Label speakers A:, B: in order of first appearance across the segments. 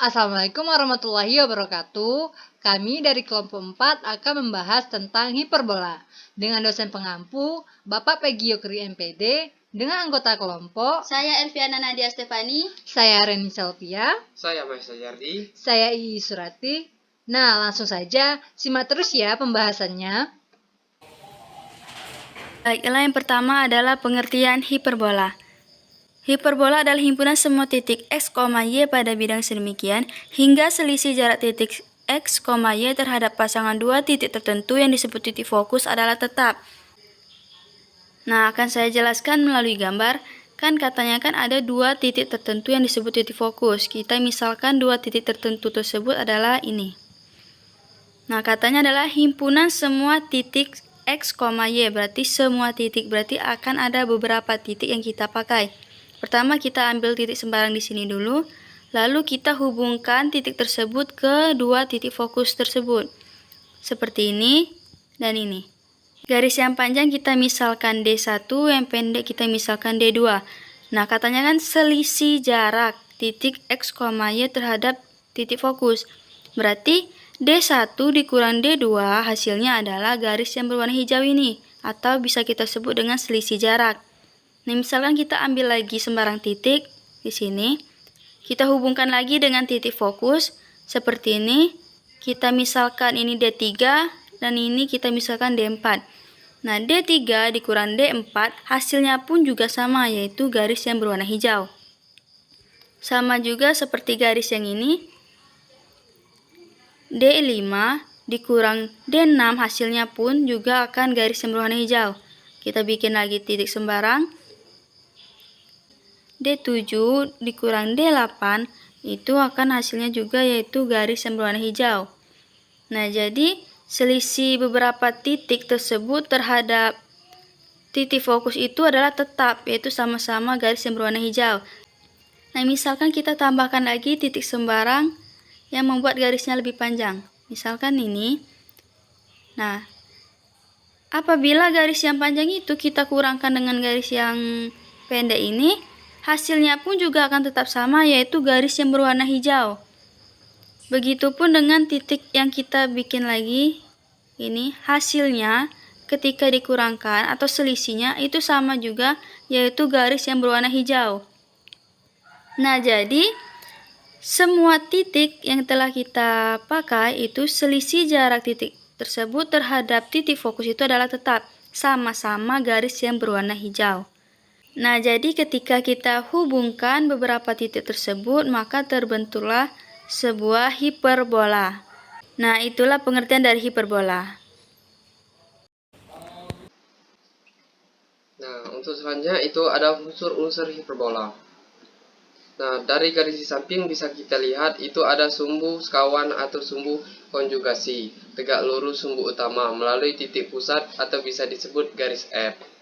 A: Assalamualaikum warahmatullahi wabarakatuh. Kami dari kelompok 4 akan membahas tentang hiperbola dengan dosen pengampu Bapak Peggy Yokri MPD, dengan anggota kelompok
B: Saya Elviana Nadia Stefani,
A: saya Reni Selvia,
C: saya Mahesa Yardi,
A: saya Ii Surati. Nah, langsung saja simak terus ya pembahasannya.
B: baiklah, yang pertama adalah pengertian hiperbola. Hiperbola adalah himpunan semua titik x, y pada bidang sedemikian hingga selisih jarak titik x, y terhadap pasangan dua titik tertentu yang disebut titik fokus adalah tetap. Nah, akan saya jelaskan melalui gambar. Kan katanya kan ada dua titik tertentu yang disebut titik fokus. Kita misalkan dua titik tertentu tersebut adalah ini. Nah, katanya adalah himpunan semua titik x, y, berarti semua titik, berarti akan ada beberapa titik yang kita pakai. Pertama, kita ambil titik sembarang di sini dulu, lalu kita hubungkan titik tersebut ke dua titik fokus tersebut. Seperti ini dan ini. Garis yang panjang kita misalkan D1, yang pendek kita misalkan D2. Nah, katanya kan selisih jarak titik x, y terhadap titik fokus. Berarti D1 dikurang D2 hasilnya adalah garis yang berwarna hijau ini, atau bisa kita sebut dengan selisih jarak. Nah, misalkan kita ambil lagi sembarang titik di sini, kita hubungkan lagi dengan titik fokus seperti ini. Kita misalkan ini D3 dan ini kita misalkan D4. Nah, D3 dikurang D4 hasilnya pun juga sama, yaitu garis yang berwarna hijau. Sama juga seperti garis yang ini. D5 dikurang D6 hasilnya pun juga akan garis yang berwarna hijau. Kita bikin lagi titik sembarang. D7 dikurang D8 itu akan hasilnya juga yaitu garis yang berwarna hijau. Nah, jadi selisih beberapa titik tersebut terhadap titik fokus itu adalah tetap, yaitu sama-sama garis yang berwarna hijau. Nah, misalkan kita tambahkan lagi titik sembarang yang membuat garisnya lebih panjang. Misalkan ini. Nah, apabila garis yang panjang itu kita kurangkan dengan garis yang pendek ini, hasilnya pun juga akan tetap sama, yaitu garis yang berwarna hijau. Begitupun dengan titik yang kita bikin lagi, ini hasilnya ketika dikurangkan atau selisihnya itu sama juga, yaitu garis yang berwarna hijau. Nah, jadi semua titik yang telah kita pakai itu selisih jarak titik tersebut terhadap titik fokus itu adalah tetap, sama-sama garis yang berwarna hijau. Nah, jadi ketika kita hubungkan beberapa titik tersebut, maka terbentuklah sebuah hiperbola. Nah, itulah pengertian dari hiperbola.
C: Nah, untuk selanjutnya itu ada unsur-unsur hiperbola. Nah, dari garis di samping bisa kita lihat itu ada sumbu sekawan atau sumbu konjugasi, tegak lurus sumbu utama melalui titik pusat atau bisa disebut garis F.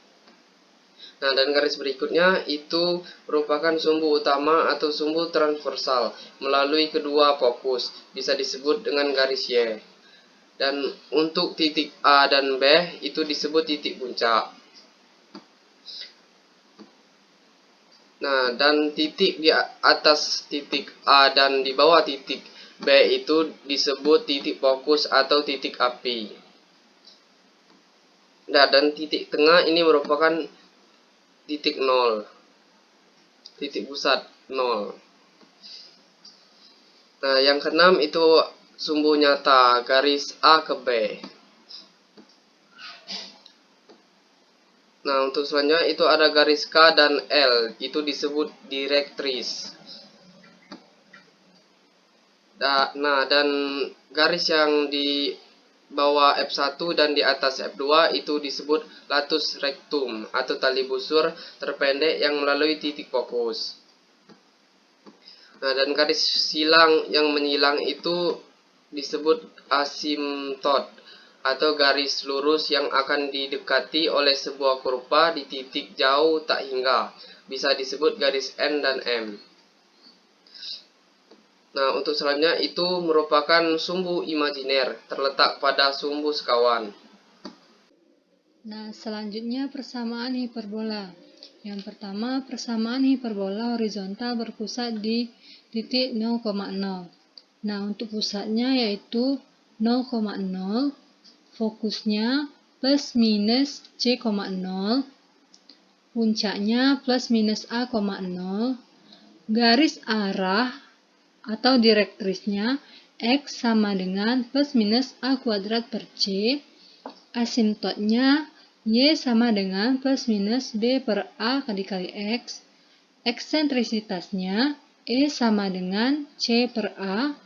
C: Nah, dan garis berikutnya itu merupakan sumbu utama atau sumbu transversal melalui kedua fokus, bisa disebut dengan garis Y. Dan untuk titik A dan B itu disebut titik puncak. Nah, dan titik di atas titik A dan di bawah titik B itu disebut titik fokus atau titik api. Nah, dan titik tengah ini merupakan titik 0, titik pusat 0. Nah, yang keenam itu sumbu nyata garis A ke B. Nah, untuk selanjutnya itu ada garis K dan L, itu disebut direktris. Nah, dan garis yang di bawah F1 dan di atas F2 itu disebut latus rectum atau tali busur terpendek yang melalui titik fokus. Nah, dan garis silang yang menyilang itu disebut asimtot atau garis lurus yang akan didekati oleh sebuah kurva di titik jauh tak hingga, bisa disebut garis N dan M. Nah, untuk selanjutnya itu merupakan sumbu imajiner terletak pada sumbu sekawan.
A: Nah, selanjutnya persamaan hiperbola. Yang pertama, persamaan hiperbola horizontal berpusat di titik 0,0. Nah, untuk pusatnya yaitu 0,0, fokusnya plus minus C,0, puncaknya plus minus A,0, garis arah atau direktrisnya X sama dengan plus minus A kuadrat per C, asimptotnya Y sama dengan plus minus B per A dikali X, eksentrisitasnya E sama dengan C per A,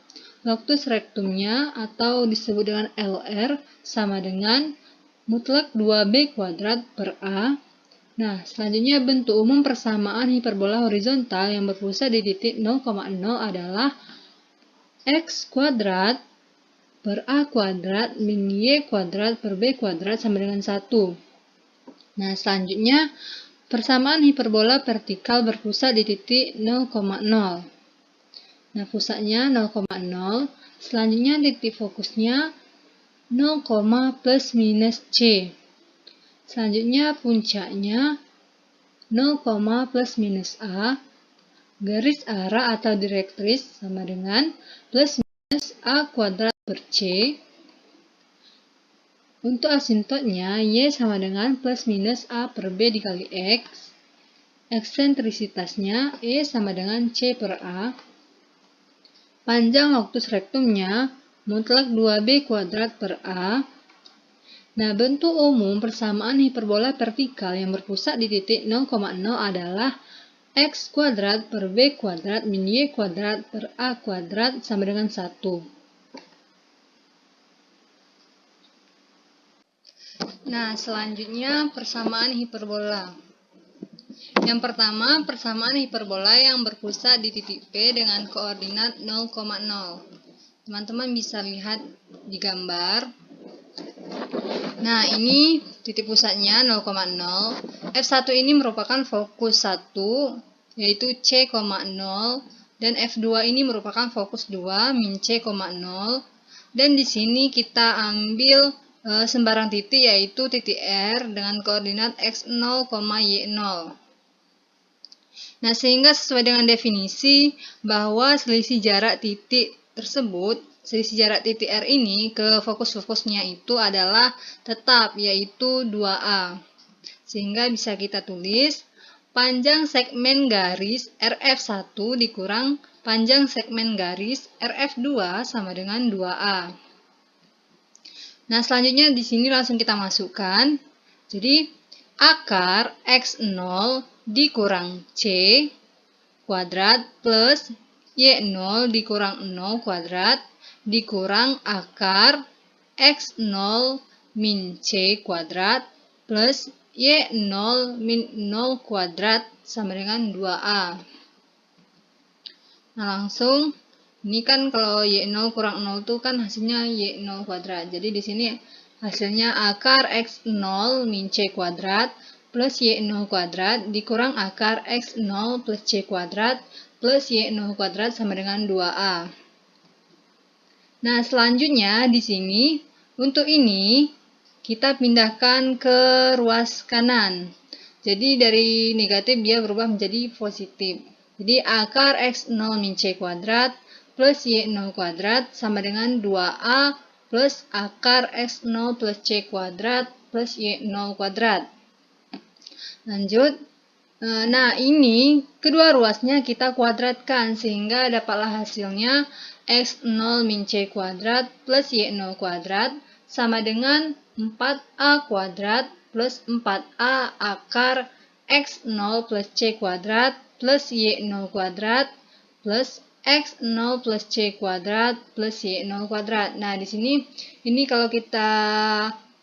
A: locus rectumnya atau disebut dengan LR sama dengan mutlak 2B kuadrat per A. Nah, selanjutnya bentuk umum persamaan hiperbola horizontal yang berpusat di titik 0,0 adalah X kuadrat per A kuadrat min Y kuadrat per B kuadrat sama dengan 1. Nah, selanjutnya persamaan hiperbola vertikal berpusat di titik 0,0. Nah, pusatnya 0,0, selanjutnya titik fokusnya 0, plus minus C. Selanjutnya puncaknya 0, plus minus A, garis arah atau direktris sama dengan plus minus A kuadrat per C. Untuk asimptotnya, Y sama dengan plus minus A per B dikali X. Eksentrisitasnya E sama dengan C per A. Panjang locus rectumnya mutlak 2B kuadrat per A. Nah, bentuk umum persamaan hiperbola vertikal yang berpusat di titik 0,0 adalah X kuadrat per B kuadrat min Y kuadrat per A kuadrat sama dengan 1. Nah, selanjutnya persamaan hiperbola. Yang pertama, persamaan hiperbola yang berpusat di titik P dengan koordinat 0,0. Teman-teman bisa lihat di gambar. Nah, ini titik pusatnya 0,0. F1 ini merupakan fokus 1, yaitu C,0, dan F2 ini merupakan fokus 2, min C,0. Dan di sini kita ambil sembarang titik, yaitu titik R dengan koordinat X0, Y0. Nah, sehingga sesuai dengan definisi bahwa selisih jarak titik tersebut, selisih jarak titik R ini ke fokus-fokusnya itu adalah tetap, yaitu 2A. Sehingga bisa kita tulis panjang segmen garis RF1 dikurang panjang segmen garis RF2 sama dengan 2A. Nah, selanjutnya di sini langsung kita masukkan. Jadi, akar X0 dikurang C kuadrat plus Y0 dikurang 0 kuadrat dikurang akar X0 min C kuadrat plus Y0 min 0 kuadrat sama dengan 2A. Nah, langsung ini kan kalau Y0 kurang 0 itu kan hasilnya Y0 kuadrat. Jadi di sini hasilnya akar X0 min C kuadrat plus Y0 kuadrat dikurang akar X0 plus C kuadrat plus Y0 kuadrat sama dengan 2A. Nah, selanjutnya di sini untuk ini kita pindahkan ke ruas kanan. Jadi dari negatif dia berubah menjadi positif. Jadi akar X0 min C kuadrat plus Y0 kuadrat sama dengan 2A plus akar X0 plus C kuadrat plus Y0 kuadrat. Lanjut. Nah, ini kedua ruasnya kita kuadratkan sehingga dapatlah hasilnya X0 min C kuadrat plus Y0 kuadrat sama dengan 4A kuadrat plus 4A akar X0 plus C kuadrat plus Y0 kuadrat plus X0 plus C kuadrat plus Y0 kuadrat. Nah, di sini ini kalau kita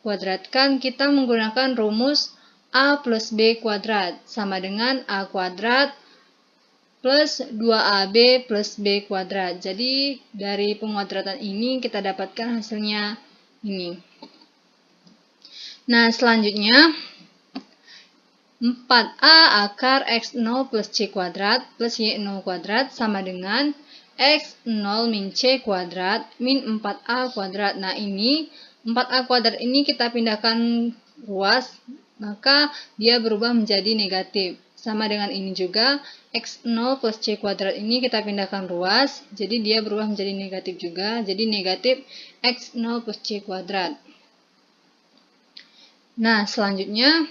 A: kuadratkan, kita menggunakan rumus A plus B kuadrat sama dengan A kuadrat plus 2AB plus B kuadrat. Jadi, dari penguadratan ini kita dapatkan hasilnya ini. Nah, selanjutnya 4A akar X0 plus C kuadrat plus Y0 kuadrat sama dengan X0 min C kuadrat min 4A kuadrat. Nah, ini 4A kuadrat ini kita pindahkan ruas, maka dia berubah menjadi negatif. Sama dengan ini juga, X0 plus C kuadrat ini kita pindahkan ruas, jadi dia berubah menjadi negatif juga, jadi negatif X0 plus C kuadrat. Nah, selanjutnya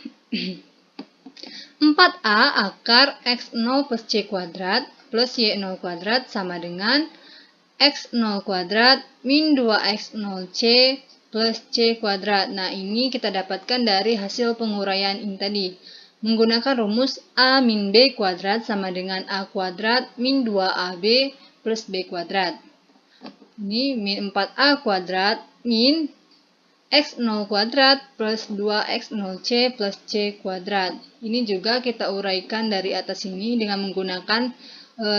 A: 4A akar X0 plus C kuadrat plus Y0 kuadrat sama dengan X0 kuadrat min 2X0C plus C kuadrat. Nah, ini kita dapatkan dari hasil penguraian ini tadi. Menggunakan rumus A min B kuadrat sama dengan A kuadrat min 2AB plus B kuadrat. Ini min 4A kuadrat min X0 kuadrat plus 2X0C plus C kuadrat. Ini juga kita uraikan dari atas ini dengan menggunakan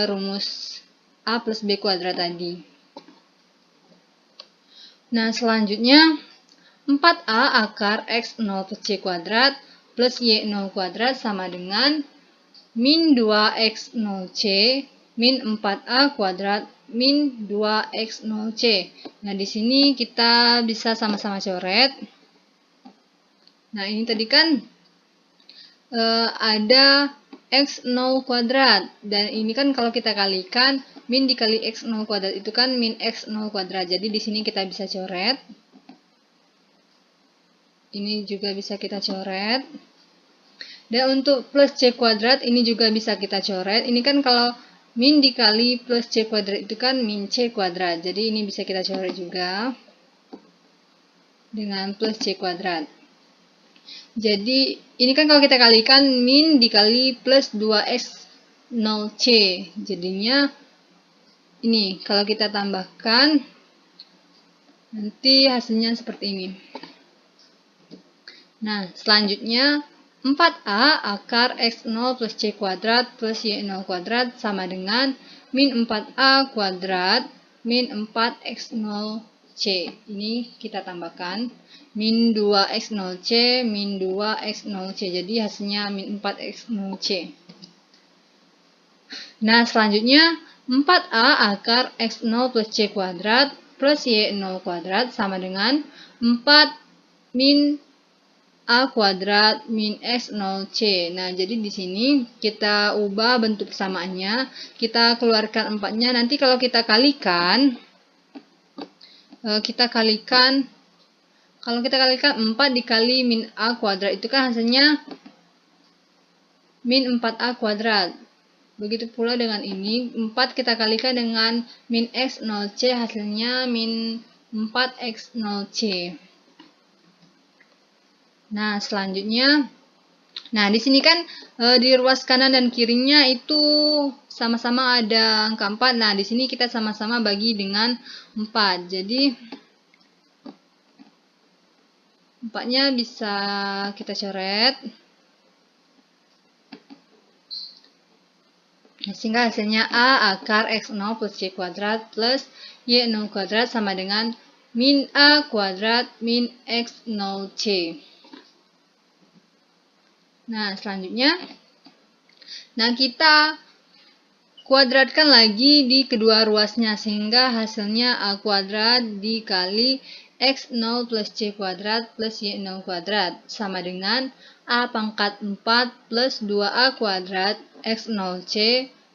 A: rumus A plus B kuadrat tadi. Nah, selanjutnya 4A akar X0 plus C kuadrat plus Y0 kuadrat sama dengan min 2X0C min 4A kuadrat min 2X0C. Nah, di sini kita bisa sama-sama coret. Nah, ini tadi kan ada X0 kuadrat. Dan ini kan kalau kita kalikan, min dikali X0 kuadrat itu kan min X0 kuadrat. Jadi di sini kita bisa coret. Ini juga bisa kita coret. Dan untuk plus C kuadrat ini juga bisa kita coret. Ini kan kalau min dikali plus C kuadrat itu kan min C kuadrat. Jadi ini bisa kita coret juga dengan plus C kuadrat. Jadi ini kan kalau kita kalikan min dikali plus 2X0C. Jadinya ini kalau kita tambahkan nanti hasilnya seperti ini. Nah, selanjutnya 4A akar X0 plus C kuadrat plus Y0 kuadrat sama dengan min 4A kuadrat min 4X0C. Ini kita tambahkan min 2X0C min 2X0C. Jadi hasilnya min 4X0C. Nah, selanjutnya 4A akar X0 plus C kuadrat plus Y0 kuadrat sama dengan 4 min A kuadrat min X0C. Nah, jadi di sini kita ubah bentuk persamaannya. Kita keluarkan 4-nya. Nanti kalau kita kalikan, kalau kita kalikan 4 dikali min A kuadrat itu kan hasilnya min 4A kuadrat. Begitu pula dengan ini, 4 kita kalikan dengan min X0C hasilnya min 4X0C. Nah, selanjutnya, nah di sini kan di ruas kanan dan kirinya itu sama-sama ada angka 4. Nah, di sini kita sama-sama bagi dengan 4. Jadi 4-nya bisa kita coret. Sehingga hasilnya A akar X0 plus C kuadrat plus Y0 kuadrat sama dengan min A kuadrat min X0C. Nah, selanjutnya, kita kuadratkan lagi di kedua ruasnya sehingga hasilnya A kuadrat dikali X0 plus C kuadrat plus Y0 kuadrat sama dengan A pangkat 4 plus 2A kuadrat X0C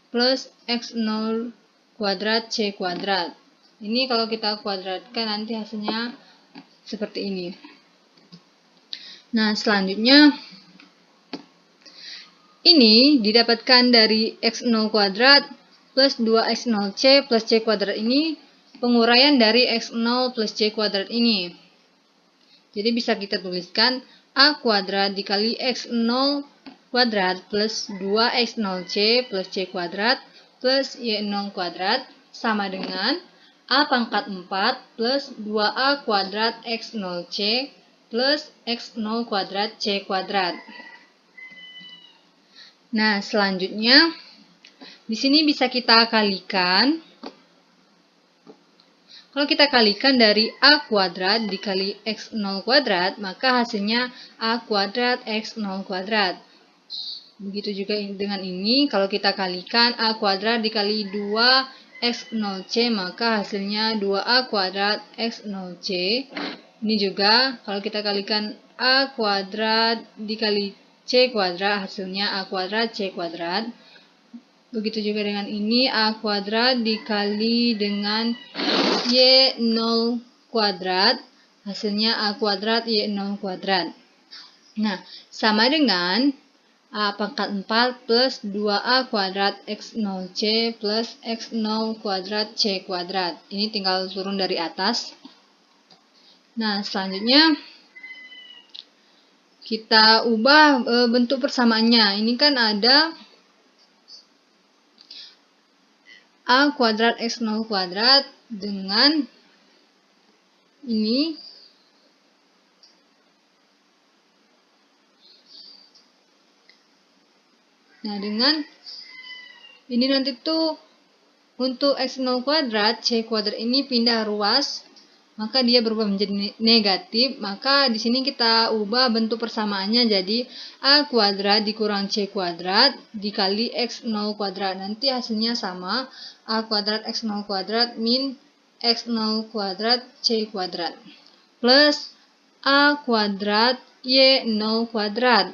A: plus X0 kuadrat C kuadrat. Ini kalau kita kuadratkan nanti hasilnya seperti ini. Nah, selanjutnya ini didapatkan dari X0 kuadrat plus 2X0C plus C kuadrat ini penguraian dari X0 plus C kuadrat ini. Jadi bisa kita tuliskan A kuadrat dikali X0 kuadrat plus 2X0C plus C kuadrat plus Y0 kuadrat sama dengan A pangkat 4 plus 2A kuadrat X0C plus X0 kuadrat C kuadrat. Nah, selanjutnya di sini bisa kita kalikan. Kalau kita kalikan dari A kuadrat dikali X0 kuadrat, maka hasilnya A kuadrat X0 kuadrat. Begitu juga dengan ini, kalau kita kalikan A kuadrat dikali 2X0C, maka hasilnya 2A kuadrat X0C. Ini juga, kalau kita kalikan A kuadrat dikali C kuadrat, hasilnya A kuadrat C kuadrat. Begitu juga dengan ini, A kuadrat dikali dengan Y0 kuadrat, hasilnya A kuadrat Y0 kuadrat. Nah, sama dengan A pangkat 4 plus 2A kuadrat X0C plus X0 kuadrat C kuadrat. Ini tinggal turun dari atas. Nah, selanjutnya kita ubah bentuk persamaannya. Ini kan ada A kuadrat X0 kuadrat dengan ini. Nah, dengan ini nanti tuh untuk X0 kuadrat, C kuadrat ini pindah ruas, maka dia berubah menjadi negatif. Maka di sini kita ubah bentuk persamaannya jadi A kuadrat dikurang C kuadrat dikali X0 kuadrat. Nanti hasilnya sama, A kuadrat X0 kuadrat min X0 kuadrat C kuadrat plus A kuadrat Y0 kuadrat.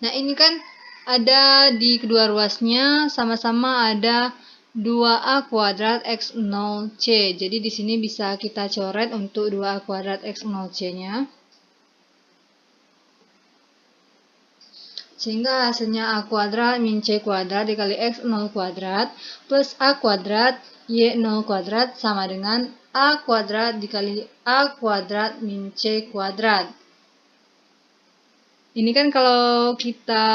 A: Nah, ini kan ada di kedua ruasnya sama-sama ada 2A kuadrat X0C. Jadi di sini bisa kita coret untuk 2A kuadrat X0C-nya. Sehingga hasilnya A kuadrat min C kuadrat dikali X0 kuadrat plus A kuadrat Y0 kuadrat sama dengan A kuadrat dikali A kuadrat min C kuadrat. Ini kan kalau kita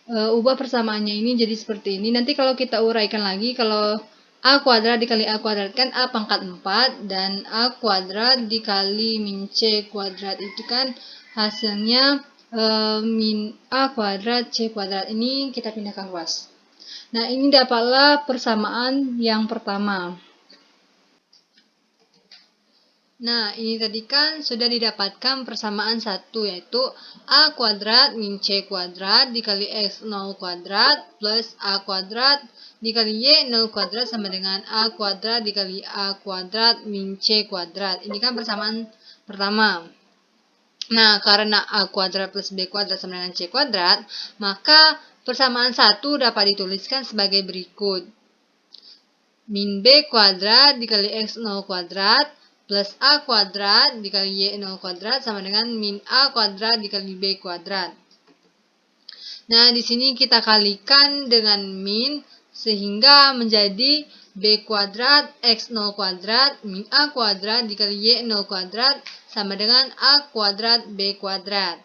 A: ubah persamaannya ini jadi seperti ini. Nanti kalau kita uraikan lagi, kalau A kuadrat dikali A kuadrat kan A pangkat 4 dan A kuadrat dikali min C kuadrat itu kan hasilnya min A kuadrat C kuadrat. Ini kita pindahkan ruas. Nah, ini dapatlah persamaan yang pertama. Nah, ini tadi kan sudah didapatkan persamaan satu, yaitu A kuadrat min C kuadrat dikali X0 kuadrat plus A kuadrat dikali Y0 kuadrat sama dengan A kuadrat dikali A kuadrat min C kuadrat. Ini kan persamaan pertama. Nah, karena A kuadrat plus B kuadrat sama dengan C kuadrat, maka persamaan satu dapat dituliskan sebagai berikut. Min B kuadrat dikali X0 kuadrat plus A kuadrat dikali Y0 kuadrat sama dengan min A kuadrat dikali B kuadrat. Nah, di sini kita kalikan dengan min sehingga menjadi B kuadrat X0 kuadrat min A kuadrat dikali Y0 kuadrat sama dengan A kuadrat B kuadrat.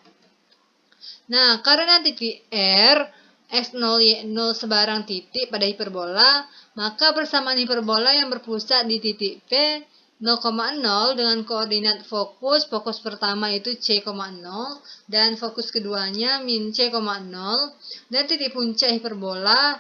A: Nah, karena titik R, X0, Y0 sebarang titik pada hiperbola, maka persamaan hiperbola yang berpusat di titik P 0,0 dengan koordinat fokus pertama itu C,0 dan fokus keduanya min C,0 dan titik puncak hiperbola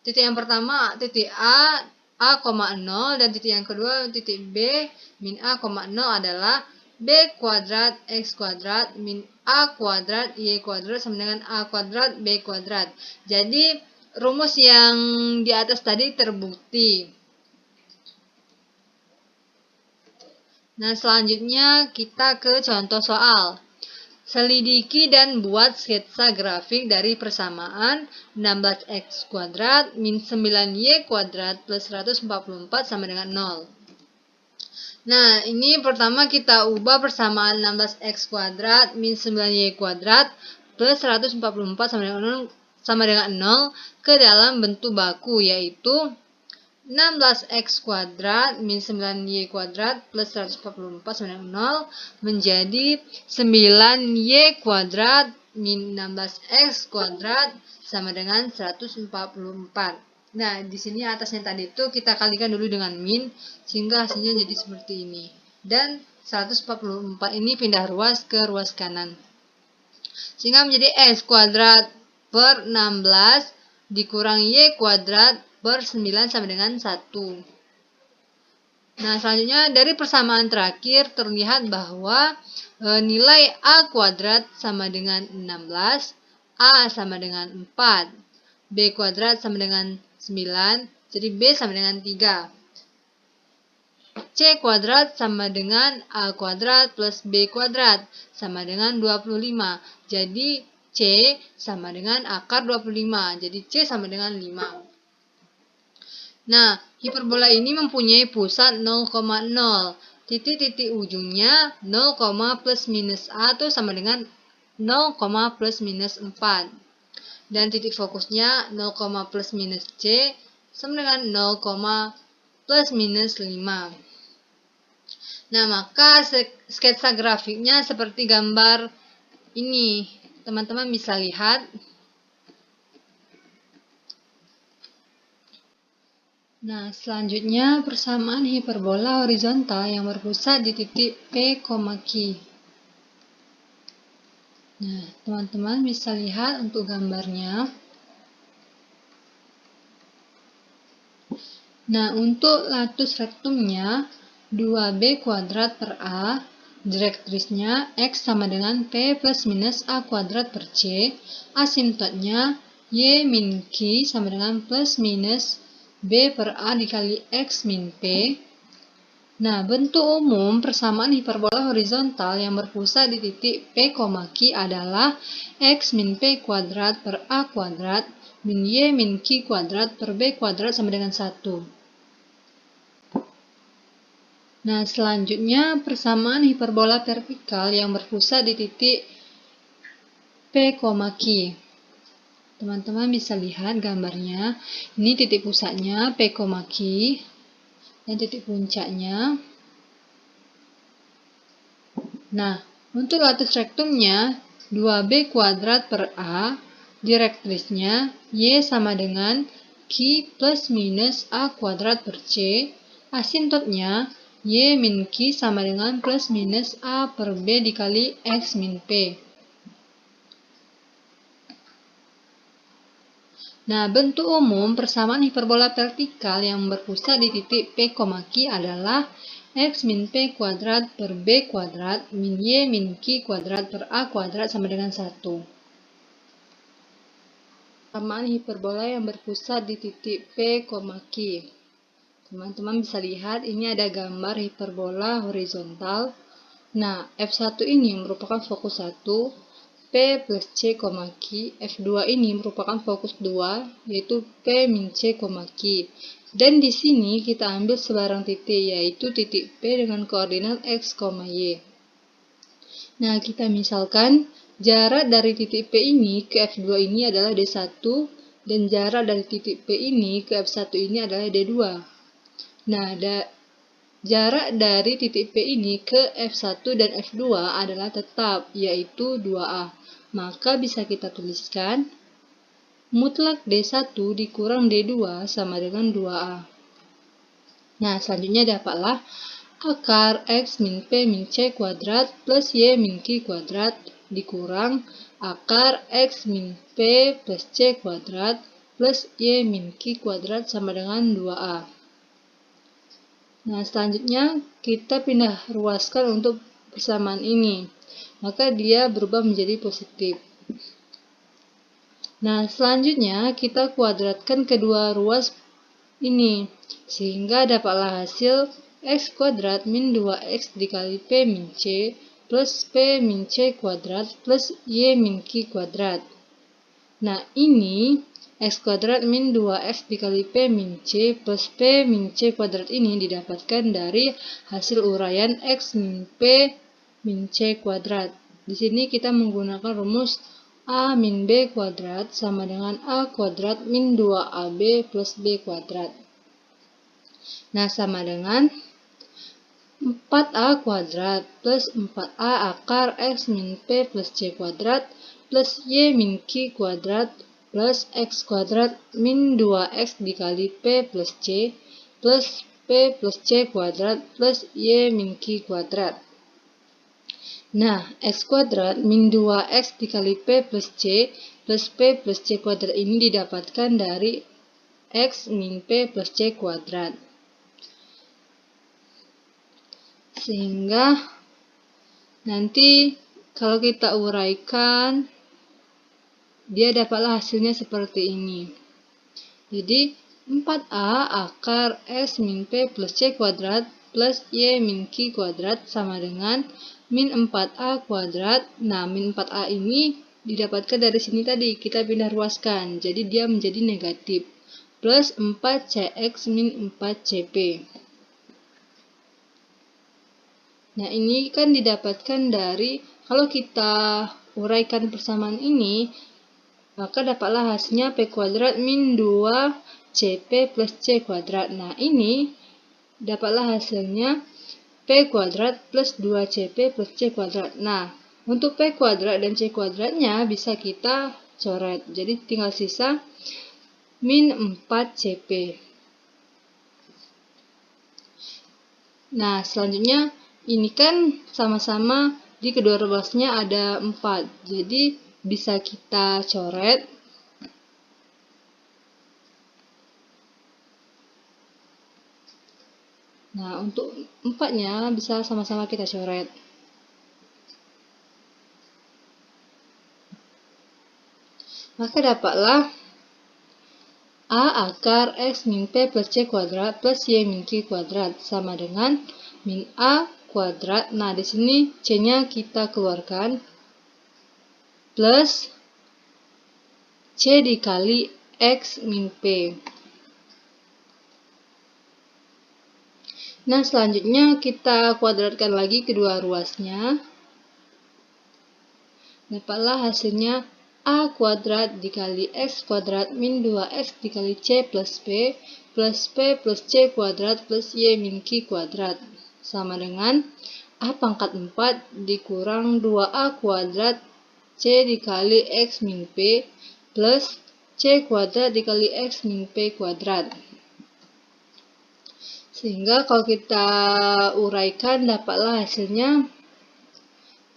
A: titik yang pertama titik A 0 dan titik yang kedua titik B min A,0 adalah B kuadrat X kuadrat min A kuadrat Y kuadrat sama dengan A kuadrat B kuadrat. Jadi rumus yang di atas tadi terbukti. Nah, selanjutnya kita ke contoh soal. Selidiki dan buat sketsa grafik dari persamaan 16x kuadrat min 9y kuadrat plus 144 sama dengan 0. Nah, ini pertama kita ubah persamaan 16x kuadrat min 9y kuadrat plus 144 sama dengan 0 ke dalam bentuk baku, yaitu 16x kuadrat min 9y kuadrat plus 144 sama dengan 0 menjadi 9y kuadrat min 16x kuadrat sama dengan 144. Nah, di sini atasnya tadi itu kita kalikan dulu dengan min sehingga hasilnya jadi seperti ini. Dan 144 ini pindah ruas ke ruas kanan. Sehingga menjadi x kuadrat per 16 dikurang y kuadrat per 9 sama dengan 1. Nah, selanjutnya dari persamaan terakhir terlihat bahwa nilai A kuadrat sama dengan 16, A sama dengan 4, B kuadrat sama dengan 9, jadi B sama dengan 3. C kuadrat sama dengan A kuadrat plus B kuadrat sama dengan 25. Jadi C sama dengan akar 25. Jadi C sama dengan 5. Nah, hiperbola ini mempunyai pusat 0,0. Titik-titik ujungnya 0, plus minus A itu sama dengan 0, plus minus 4. Dan titik fokusnya 0, plus minus C sama dengan 0, plus minus 5. Nah, maka sketsa grafiknya seperti gambar ini. Teman-teman bisa lihat. Nah, selanjutnya persamaan hiperbola horizontal yang berpusat di titik P, Q. Nah, teman-teman bisa lihat untuk gambarnya. Nah, untuk latus rektumnya 2B kuadrat per A, direktrisnya X sama dengan P plus minus A kuadrat per C, asimptotnya Y min Q sama dengan plus minus B per A dikali X min P. Nah, bentuk umum persamaan hiperbola horizontal yang berpusat di titik P, Q adalah X min P kuadrat per A kuadrat min Y min Q kuadrat per B kuadrat sama dengan 1. Nah, selanjutnya persamaan hiperbola vertikal yang berpusat di titik P, Q. Teman-teman bisa lihat gambarnya. Ini titik pusatnya P, Q, dan titik puncaknya. Nah, untuk latus rektumnya 2B kuadrat per A, direktrisnya Y sama dengan Q plus minus A kuadrat per C, asimptotnya Y min Q sama dengan plus minus A per B dikali X min P. Nah, bentuk umum persamaan hiperbola vertikal yang berpusat di titik P, Q adalah X min P kuadrat per B kuadrat min Y min Q kuadrat per A kuadrat sama dengan 1. Persamaan hiperbola yang berpusat di titik P, Q. Teman-teman bisa lihat ini ada gambar hiperbola horizontal. Nah, F1 ini merupakan fokus 1. P plus C, Q. F2 ini merupakan fokus 2, yaitu P min C, Q. Dan di sini kita ambil sebarang titik, yaitu titik P dengan koordinat X, Y. Nah, kita misalkan jarak dari titik P ini ke F2 ini adalah D1, dan jarak dari titik P ini ke F1 ini adalah D2. Nah, jarak dari titik P ini ke F1 dan F2 adalah tetap, yaitu 2A. Maka bisa kita tuliskan mutlak D1 dikurang D2 sama dengan 2A. Nah, selanjutnya dapatlah akar X min P min C kuadrat plus Y min Q kuadrat dikurang akar X min P plus C kuadrat plus Y min Q kuadrat sama dengan 2A. Nah, selanjutnya kita pindah ruaskan untuk persamaan ini. Maka dia berubah menjadi positif. Nah, selanjutnya kita kuadratkan kedua ruas ini. Sehingga dapatlah hasil X kuadrat min 2X dikali P min C plus P min C kuadrat plus Y min Q kuadrat. Nah, ini X kuadrat min 2X dikali P min C plus P min C kuadrat ini didapatkan dari hasil uraian X min P min C kuadrat. Di sini kita menggunakan rumus A min B kuadrat sama dengan A kuadrat min 2AB plus B kuadrat. Nah, sama dengan 4A kuadrat plus 4A akar X min P plus C kuadrat plus Y min Q kuadrat plus X kuadrat min 2X dikali P plus C plus P plus C kuadrat plus Y min Q kuadrat. Nah, X kuadrat min 2X dikali P plus C plus P plus C kuadrat ini didapatkan dari X min P plus C kuadrat. Sehingga nanti kalau kita uraikan, dia dapatlah hasilnya seperti ini. Jadi 4A akar S min P plus C kuadrat plus Y min Q kuadrat sama dengan min 4A kuadrat. Nah, min 4A ini didapatkan dari sini tadi, kita pindah ruaskan, jadi dia menjadi negatif. Plus 4cx min 4cp. Nah, ini kan didapatkan dari, kalau kita uraikan persamaan ini, maka dapatlah hasilnya P kuadrat min 2CP plus C kuadrat. Nah, ini dapatlah hasilnya P kuadrat plus 2CP plus C kuadrat. Nah, untuk P kuadrat dan C kuadratnya bisa kita coret. Jadi tinggal sisa min 4CP. Nah, selanjutnya ini kan sama-sama di kedua ruasnya ada 4. Jadi bisa kita coret. Nah, untuk 4-nya bisa sama-sama kita coret. Maka dapatlah A akar X min P plus C kuadrat plus Y min Q kuadrat sama dengan min A kuadrat. Nah, di sini C-nya kita keluarkan plus C dikali X min P. Nah, selanjutnya kita kuadratkan lagi kedua ruasnya. Dapatlah hasilnya A kuadrat dikali X kuadrat min 2X dikali C plus P plus C kuadrat plus Y min Q kuadrat sama dengan A pangkat 4 dikurang 2A kuadrat C dikali X min P plus C kuadrat dikali X min P kuadrat. Sehingga kalau kita uraikan dapatlah hasilnya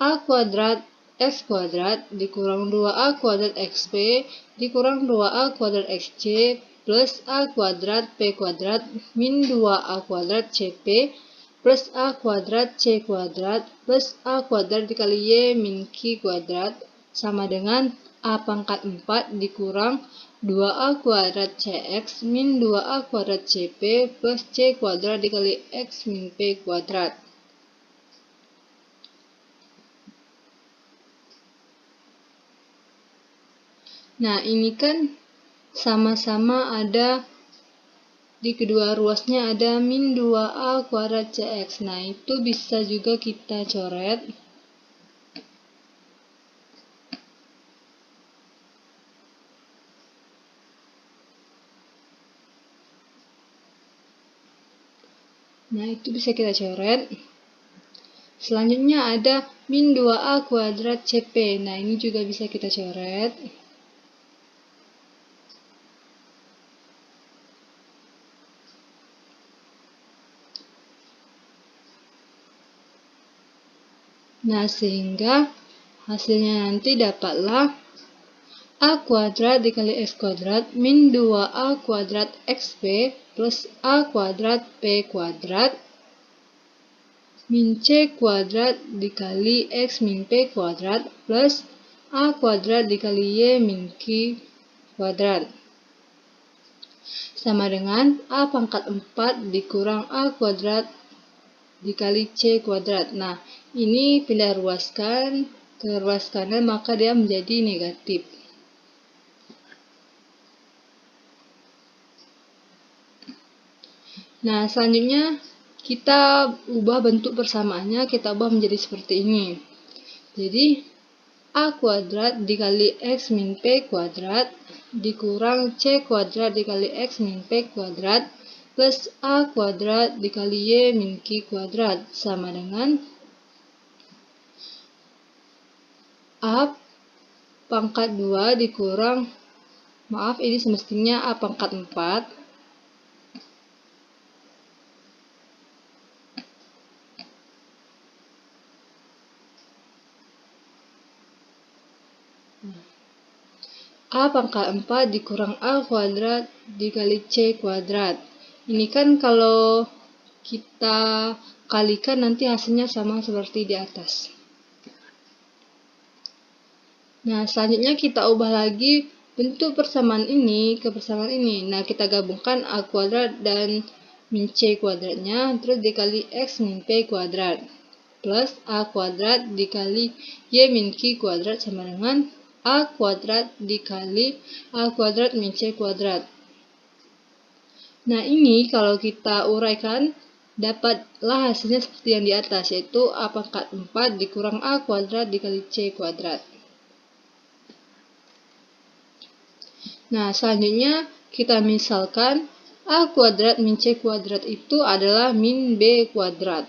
A: A kuadrat X kuadrat dikurang 2A kuadrat XP dikurang 2A kuadrat XC plus A kuadrat P kuadrat min 2A kuadrat CP plus A kuadrat C kuadrat plus A kuadrat dikali Y min Q kuadrat sama dengan A pangkat 4 dikurang 2A kuadrat CX min 2A kuadrat CP plus C kuadrat dikali X min P kuadrat. Nah, ini kan sama-sama ada di kedua ruasnya ada min 2A kuadrat CX. Nah, itu bisa juga kita coret. Nah, itu bisa kita coret. Selanjutnya ada min 2A kuadrat CP. Nah, ini juga bisa kita coret. Nah, sehingga hasilnya nanti dapatlah A kuadrat dikali X kuadrat min 2A kuadrat XP plus A kuadrat P kuadrat min C kuadrat dikali X min P kuadrat plus A kuadrat dikali Y min Q kuadrat sama dengan A pangkat 4 dikurang A kuadrat dikali C kuadrat. Nah, ini pindah ruaskan ke ruas kanan maka dia menjadi negatif. Nah, selanjutnya kita ubah bentuk persamaannya, kita ubah menjadi seperti ini. Jadi, A kuadrat dikali X min P kuadrat dikurang C kuadrat dikali X min P kuadrat plus A kuadrat dikali Y min Q kuadrat sama dengan A pangkat 2 dikurang, maaf ini semestinya A pangkat 4 A pangkat 4 dikurang A kuadrat dikali C kuadrat. Ini kan kalau kita kalikan nanti hasilnya sama seperti di atas. Nah, selanjutnya kita ubah lagi bentuk persamaan ini ke persamaan ini. Nah, kita gabungkan A kuadrat dan min C kuadratnya terus dikali X min P kuadrat plus A kuadrat dikali Y min Q kuadrat sama dengan A kuadrat dikali A kuadrat min C kuadrat. Nah, ini kalau kita uraikan, dapatlah hasilnya seperti yang di atas, yaitu A pangkat 4 dikurang A kuadrat dikali C kuadrat. Nah, selanjutnya kita misalkan A kuadrat min C kuadrat itu adalah min B kuadrat.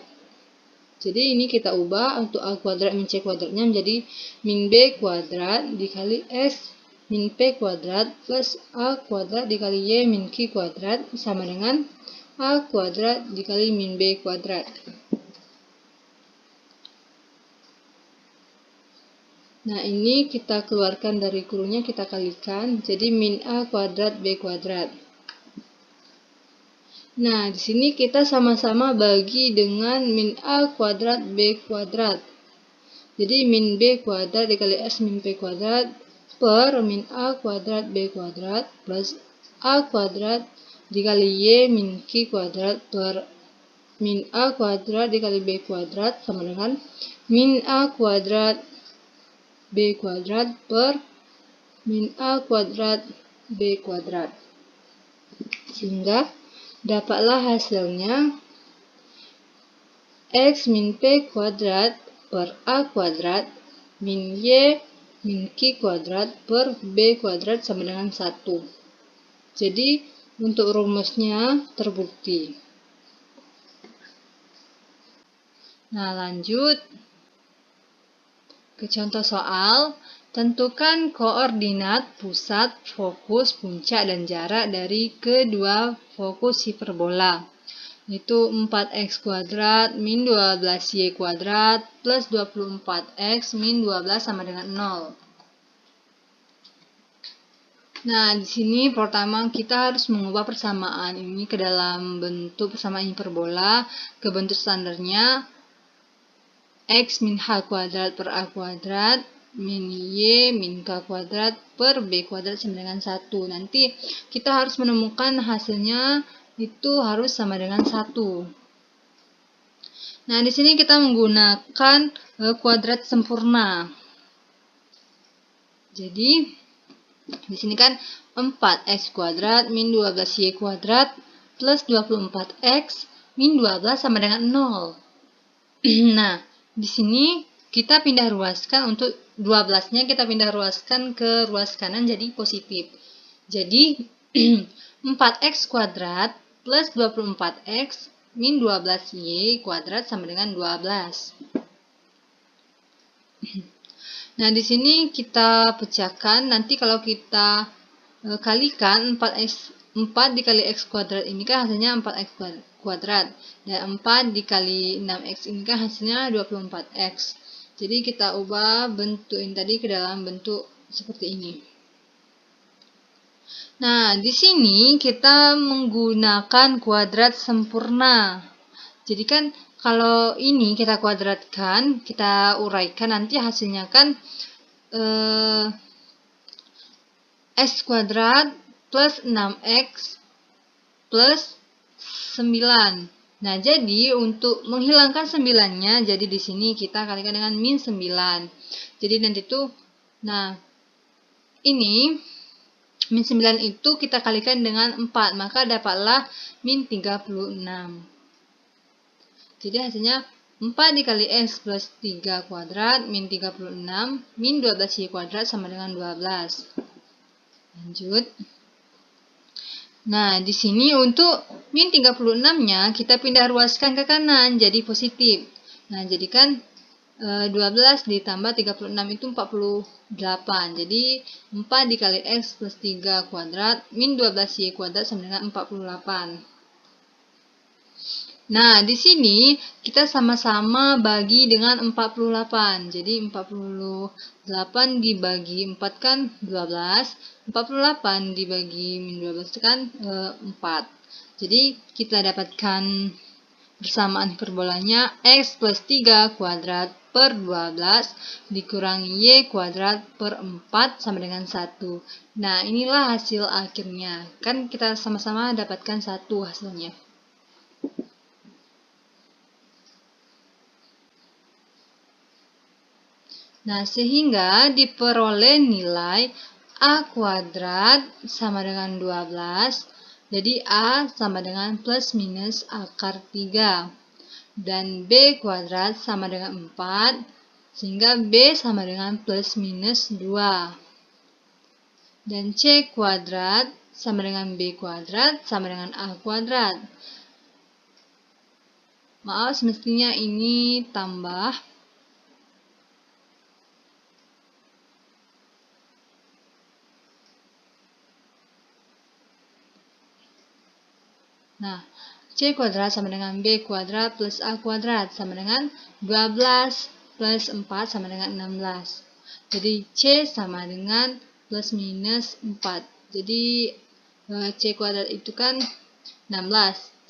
A: Jadi ini kita ubah untuk A kuadrat min C kuadratnya menjadi min B kuadrat dikali S min P kuadrat plus A kuadrat dikali Y min Q kuadrat sama dengan A kuadrat dikali min B kuadrat. Nah, ini kita keluarkan dari kurungnya, kita kalikan, jadi min A kuadrat B kuadrat. Nah, di sini kita sama-sama bagi dengan min A kuadrat B kuadrat. Jadi min B kuadrat dikali S min P kuadrat per min A kuadrat B kuadrat plus A kuadrat dikali Y min Q kuadrat per min A kuadrat dikali B kuadrat sama dengan min A kuadrat B kuadrat per min A kuadrat B kuadrat. Sehingga dapatlah hasilnya X min P kuadrat per A kuadrat min Y min Q kuadrat per B kuadrat sama dengan 1. Jadi untuk rumusnya terbukti. Nah, lanjut ke contoh soal. Tentukan koordinat pusat, fokus, puncak, dan jarak dari kedua fokus hiperbola, yaitu 4x kuadrat min 12y kuadrat plus 24x min 12 sama dengan 0. Nah, di sini pertama kita harus mengubah persamaan ini ke dalam bentuk persamaan hiperbola ke bentuk standarnya x min h kuadrat per a kuadrat min y min k kuadrat per b kuadrat sama dengan 1. Nanti kita harus menemukan hasilnya itu harus sama dengan 1. Nah, di sini kita menggunakan kuadrat sempurna. Jadi di sini kan 4x kuadrat min 12y kuadrat plus 24x min 12 sama dengan 0. Nah, di sini kita pindah ruaskan, untuk 12-nya kita pindah ruaskan ke ruas kanan jadi positif. Jadi 4x kuadrat plus 24x min 12y kuadrat sama dengan 12. Nah, di sini kita pecahkan. Nanti kalau kita kalikan 4 dikali x kuadrat ini kan hasilnya 4x kuadrat. Dan 4 dikali 6x ini kan hasilnya 24x. Jadi kita ubah bentuk ini tadi ke dalam bentuk seperti ini. Nah, di sini kita menggunakan kuadrat sempurna. Jadi kan kalau ini kita kuadratkan, kita uraikan, nanti hasilnya kan x kuadrat plus 6x plus 9. Nah, jadi untuk menghilangkan 9-nya, jadi di sini kita kalikan dengan min 9. Jadi nanti tuh, nah, ini min 9 itu kita kalikan dengan 4, maka dapatlah min 36. Jadi hasilnya 4 dikali x plus 3 kuadrat min 36 min 12y kuadrat sama dengan 12. Lanjut. Nah, di sini untuk min 36-nya kita pindah ruaskan ke kanan jadi positif. Nah, jadikan 12 ditambah 36 itu 48. Jadi 4 dikali x plus 3 kuadrat min 12y kuadrat sama dengan 48. Nah, di sini kita sama-sama bagi dengan 48. Jadi 48 dibagi 4 kan 12. 48 dibagi min 12 kan 4. Jadi kita dapatkan persamaan hiperbolanya x plus 3 kuadrat per 12 dikurangi y kuadrat per 4 sama dengan 1. Nah, inilah hasil akhirnya. Kan kita sama-sama dapatkan 1 hasilnya. Nah, sehingga diperoleh nilai A kuadrat sama dengan 12. Jadi A sama dengan plus minus akar 3. Dan B kuadrat sama dengan 4. Sehingga B sama dengan plus minus 2. Dan C kuadrat sama dengan B kuadrat sama dengan A kuadrat. Maaf, semestinya ini tambah. Nah, C kuadrat sama dengan B kuadrat plus A kuadrat sama dengan 12 plus 4 sama dengan 16. Jadi C sama dengan plus minus 4. Jadi C kuadrat itu kan 16.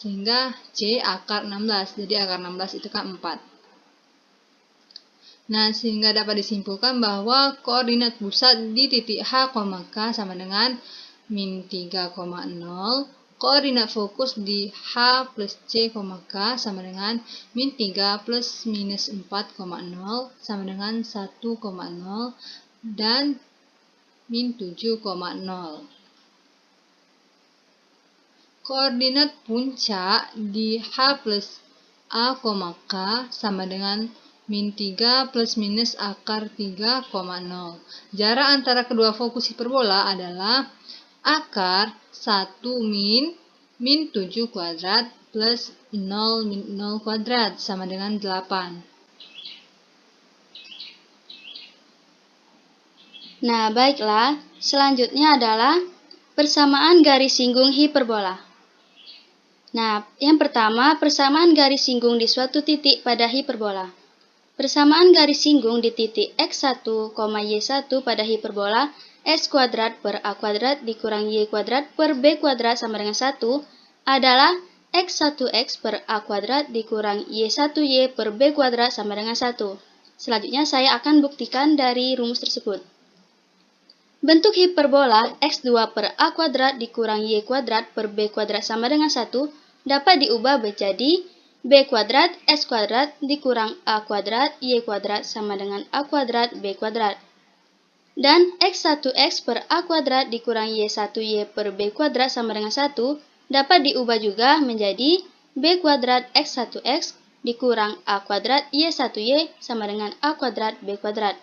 A: Sehingga C akar 16. Jadi akar 16 itu kan 4. Nah, sehingga dapat disimpulkan bahwa koordinat pusat di titik H, K sama dengan min 3,0. Koordinat fokus di H plus C, K sama dengan min 3 plus minus 4,0 sama dengan 1,0 dan min 7,0. Koordinat puncak di H plus A, K sama dengan min 3 plus minus akar 3,0. Jarak antara kedua fokus hiperbola adalah akar 1 min 7 kuadrat plus 0 min 0 kuadrat sama dengan 8.
B: Nah, baiklah. Selanjutnya adalah persamaan garis singgung hiperbola. Nah, yang pertama, persamaan garis singgung di suatu titik pada hiperbola. Persamaan garis singgung di titik x1, y1 pada hiperbola x kuadrat per a kuadrat dikurang y kuadrat per b kuadrat sama dengan 1 adalah x1x per a kuadrat dikurang y1y per b kuadrat sama dengan 1. Selanjutnya saya akan buktikan dari rumus tersebut. Bentuk hiperbola x2 per a kuadrat dikurang y kuadrat per b kuadrat sama dengan 1 dapat diubah menjadi b kuadrat x kuadrat dikurang a kuadrat y kuadrat sama dengan a kuadrat b kuadrat. Dan x1x per a kuadrat dikurang y1y per b kuadrat sama dengan 1 dapat diubah juga menjadi b kuadrat x1x dikurang a kuadrat y1y sama dengan a kuadrat b kuadrat.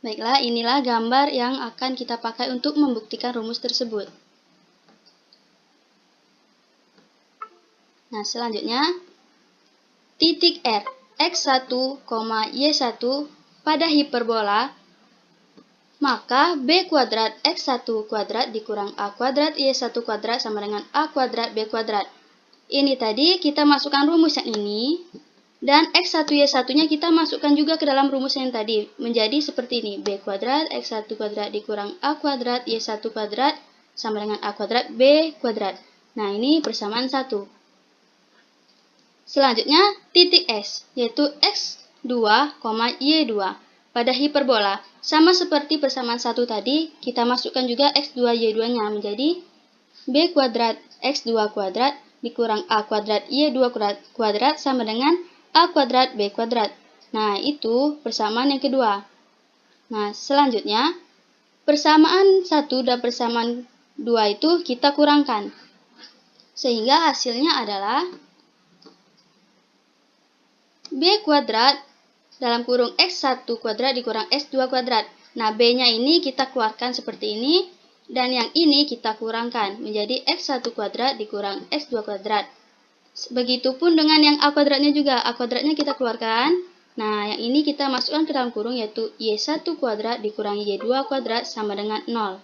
B: Baiklah, inilah gambar yang akan kita pakai untuk membuktikan rumus tersebut. Nah, selanjutnya, titik R, x1, y1 pada hiperbola, maka b kuadrat x1 kuadrat dikurang a kuadrat y1 kuadrat sama dengan a kuadrat b kuadrat. Ini tadi kita masukkan rumus yang ini, dan x1 y1-nya kita masukkan juga ke dalam rumus yang tadi, menjadi seperti ini, b kuadrat x1 kuadrat dikurang a kuadrat y1 kuadrat sama dengan a kuadrat b kuadrat. Nah, ini persamaan 1. Selanjutnya, titik S, yaitu x2, y2 pada hiperbola. Sama seperti persamaan 1 tadi, kita masukkan juga x2, y2-nya menjadi b kuadrat x2 kuadrat dikurang a kuadrat y2 kuadrat sama dengan a kuadrat b kuadrat. Nah, itu persamaan yang kedua. Nah, selanjutnya, persamaan 1 dan persamaan 2 itu kita kurangkan. Sehingga hasilnya adalah b kuadrat dalam kurung x1 kuadrat dikurang x2 kuadrat. Nah, b-nya ini kita keluarkan seperti ini, dan yang ini kita kurangkan menjadi x1 kuadrat dikurang x2 kuadrat. Begitupun dengan yang a kuadratnya juga, a kuadratnya kita keluarkan. Nah, yang ini kita masukkan ke dalam kurung, yaitu y1 kuadrat dikurang y2 kuadrat sama dengan 0.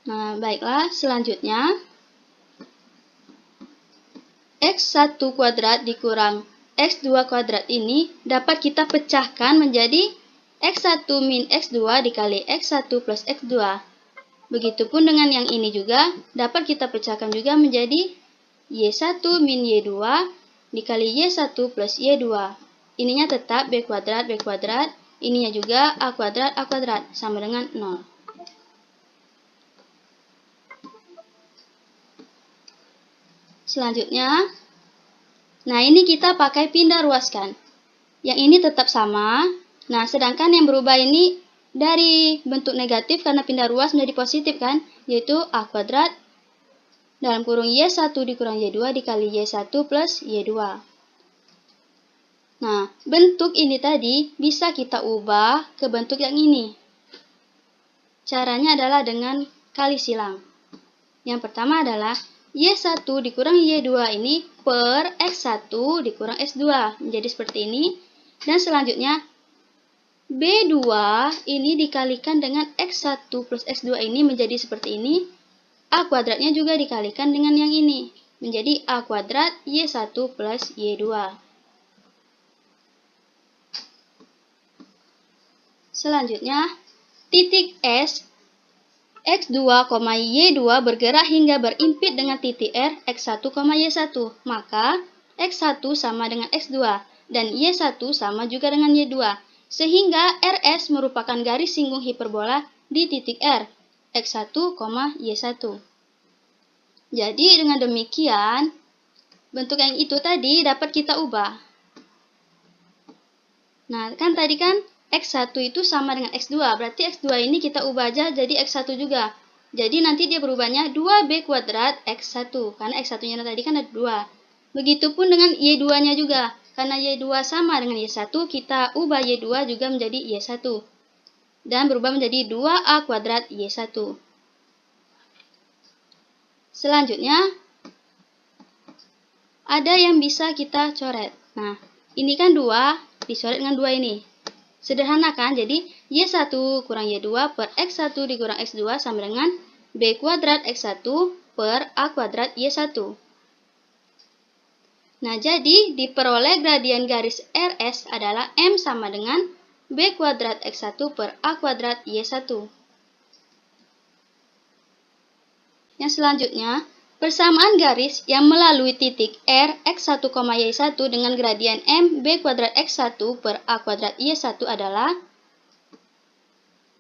B: Nah, baiklah, selanjutnya x1 kuadrat dikurang x2 kuadrat ini dapat kita pecahkan menjadi x1 min x2 dikali x1 plus x2. Begitupun dengan yang ini juga dapat kita pecahkan juga menjadi y1 min y2 dikali y1 plus y2. Ininya tetap b kuadrat, ininya juga a kuadrat sama dengan 0. Selanjutnya, nah ini kita pakai pindah ruaskan. Yang ini tetap sama. Nah, sedangkan yang berubah ini dari bentuk negatif karena pindah ruas menjadi positif kan, yaitu A kuadrat dalam kurung Y1 dikurang Y2 dikali Y1 plus Y2. Nah, bentuk ini tadi bisa kita ubah ke bentuk yang ini. Caranya adalah dengan kali silang. Yang pertama adalah Y1 dikurang Y2 ini per X1 dikurang X2 menjadi seperti ini. Dan selanjutnya B2 ini dikalikan dengan X1 plus X2 ini menjadi seperti ini. A kuadratnya juga dikalikan dengan yang ini. Menjadi A kuadrat Y1 plus Y2. Selanjutnya, titik S, X2, Y2 bergerak hingga berimpit dengan titik R, X1, Y1. Maka, X1 sama dengan X2, dan Y1 sama juga dengan Y2. Sehingga RS merupakan garis singgung hiperbola di titik R, X1, Y1. Jadi dengan demikian, bentuk yang itu tadi dapat kita ubah. Nah, kan tadi kan X1 itu sama dengan X2, berarti X2 ini kita ubah aja jadi X1 juga. Jadi nanti dia berubahnya 2B kuadrat X1, karena X1-nya tadi kan ada 2. Begitupun dengan Y2-nya juga. Karena Y2 sama dengan Y1, kita ubah Y2 juga menjadi Y1. Dan berubah menjadi 2A kuadrat Y1. Selanjutnya, ada yang bisa kita coret. Nah, ini kan 2, dicoret dengan 2 ini. Sederhana kan? Jadi, Y1 kurang Y2 per X1 dikurang X2 sama dengan B kuadrat X1 per A kuadrat Y1. Nah, jadi diperoleh gradian garis RS adalah M sama dengan B kuadrat X1 per A kuadrat Y1. Yang selanjutnya, persamaan garis yang melalui titik R, X1, Y1 dengan gradian M, B kuadrat X1 per A kuadrat Y1 adalah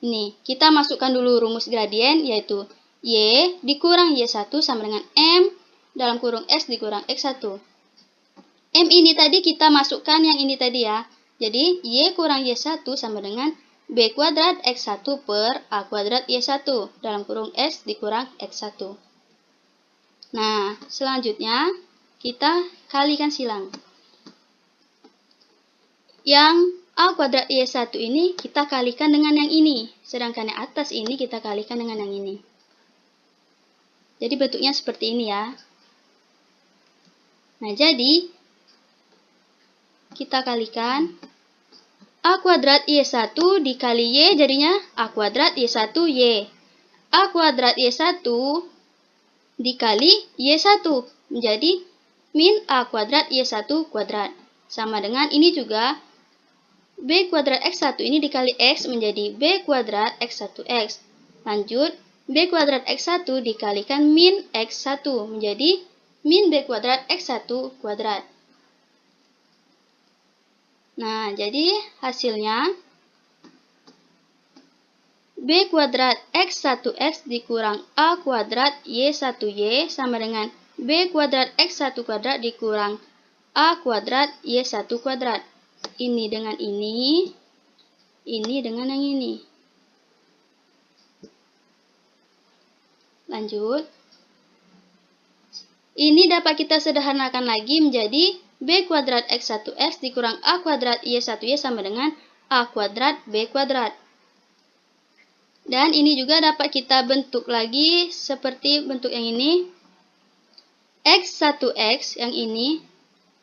B: ini. Kita masukkan dulu rumus gradien, yaitu Y dikurang Y1 sama dengan M dalam kurung S dikurang X1. M ini tadi kita masukkan yang ini tadi ya. Jadi, Y kurang Y1 sama dengan B kuadrat X1 per A kuadrat Y1 dalam kurung S dikurang X1. Nah, selanjutnya kita kalikan silang. Yang A kuadrat Y1 ini kita kalikan dengan yang ini. Sedangkan yang atas ini kita kalikan dengan yang ini. Jadi bentuknya seperti ini ya. Nah, jadi kita kalikan A kuadrat Y1 dikali Y jadinya A kuadrat Y1 Y. A kuadrat Y1 dikali Y1 menjadi min A kuadrat Y1 kuadrat. Sama dengan ini juga B kuadrat X1 ini dikali X menjadi B kuadrat X1X. Lanjut, B kuadrat X1 dikalikan min X1 menjadi min B kuadrat X1 kuadrat. Nah, jadi hasilnya B kuadrat X1X dikurang A kuadrat Y1Y sama dengan B kuadrat X1 kuadrat dikurang A kuadrat Y1 kuadrat. Ini dengan ini dengan yang ini. Lanjut. Ini dapat kita sederhanakan lagi menjadi B kuadrat X1X dikurang A kuadrat Y1Y sama dengan A kuadrat B kuadrat. Dan ini juga dapat kita bentuk lagi seperti bentuk yang ini. X1X yang ini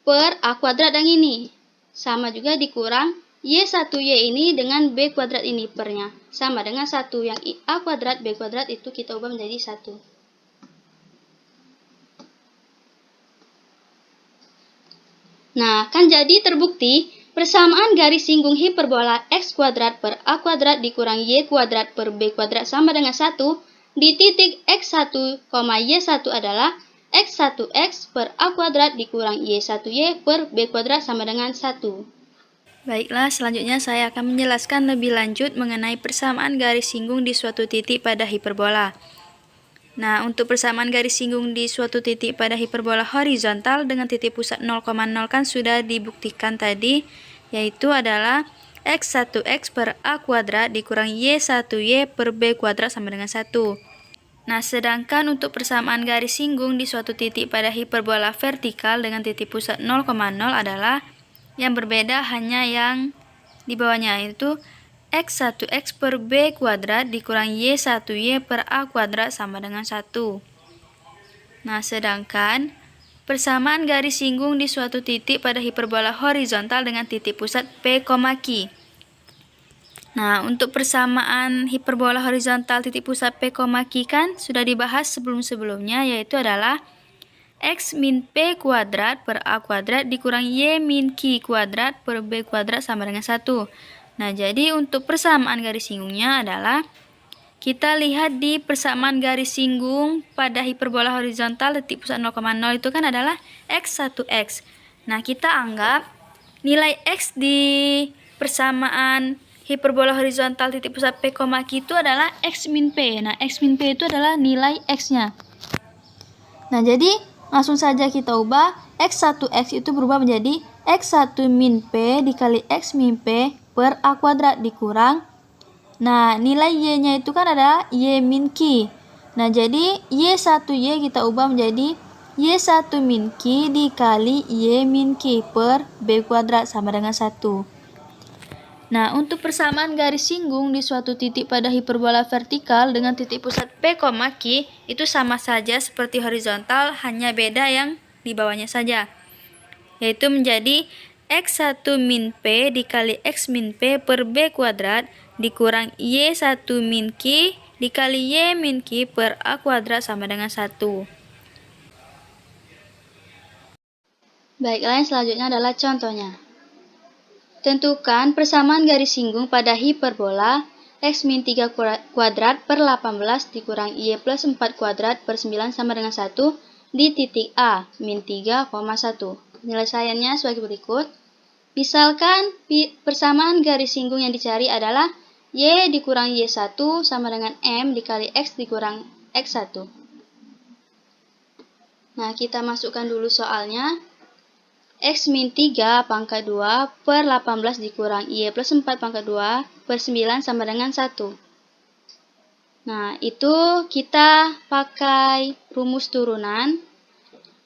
B: per A kuadrat yang ini. Sama juga dikurang Y1Y ini dengan B kuadrat ini pernya. Sama dengan 1 yang A kuadrat B kuadrat itu kita ubah menjadi 1. Nah, kan jadi terbukti persamaan garis singgung hiperbola X kuadrat per A kuadrat dikurang Y kuadrat per B kuadrat sama dengan 1 di titik X1, Y1 adalah X1X per A kuadrat dikurang Y1Y per B kuadrat sama dengan 1.
D: Baiklah, selanjutnya saya akan menjelaskan lebih lanjut mengenai persamaan garis singgung di suatu titik pada hiperbola. Nah, untuk persamaan garis singgung di suatu titik pada hiperbola horizontal dengan titik pusat 0,0 kan sudah dibuktikan tadi. yaitu adalah X1X per A kuadrat dikurang Y1Y per B kuadrat sama dengan 1. Nah, sedangkan untuk persamaan garis singgung di suatu titik pada hiperbola vertikal dengan titik pusat 0,0 adalah yang berbeda hanya yang di bawahnya, yaitu X1X per B kuadrat dikurang Y1Y per A kuadrat sama dengan 1. Nah, sedangkan persamaan garis singgung di suatu titik pada hiperbola horizontal dengan titik pusat P, Q. Nah, untuk persamaan hiperbola horizontal titik pusat P, Q kan sudah dibahas sebelum-sebelumnya, yaitu adalah X min P kuadrat per A kuadrat dikurang Y min Q kuadrat per B kuadrat sama dengan 1. Nah, jadi untuk persamaan garis singgungnya adalah kita lihat di persamaan garis singgung pada hiperbola horizontal titik pusat 0,0 itu kan adalah X1X. Nah, kita anggap nilai X di persamaan hiperbola horizontal titik pusat P, Q itu adalah X min P. Nah, X min P itu adalah nilai X-nya. Nah, jadi langsung saja kita ubah X1X itu berubah menjadi X1 min P dikali X min P per A kuadrat dikurang. Nah, nilai Y-nya itu kan ada Y min Q. Nah, jadi Y1Y kita ubah menjadi Y1 min Q dikali Y min Q per B kuadrat sama dengan 1. Nah, untuk persamaan garis singgung di suatu titik pada hiperbola vertikal dengan titik pusat P, Q itu sama saja seperti horizontal, hanya beda yang di bawahnya saja, yaitu menjadi X1 min P dikali X min P per B kuadrat dikurang Y1 min Q dikali Y min Q per A kuadrat sama dengan 1.
B: Baiklah, yang selanjutnya adalah contohnya. Tentukan persamaan garis singgung pada hiperbola X min 3 kuadrat per 18 dikurang Y plus 4 kuadrat per 9 sama dengan 1 di titik A, min 3,1. Penyelesaiannya sebagai berikut. Misalkan persamaan garis singgung yang dicari adalah Y dikurang Y1 sama dengan M dikali X dikurang X1. Nah, kita masukkan dulu soalnya. X min 3 pangkat 2 per 18 dikurang Y plus 4 pangkat 2 per 9 sama dengan 1. Nah, itu kita pakai rumus turunan.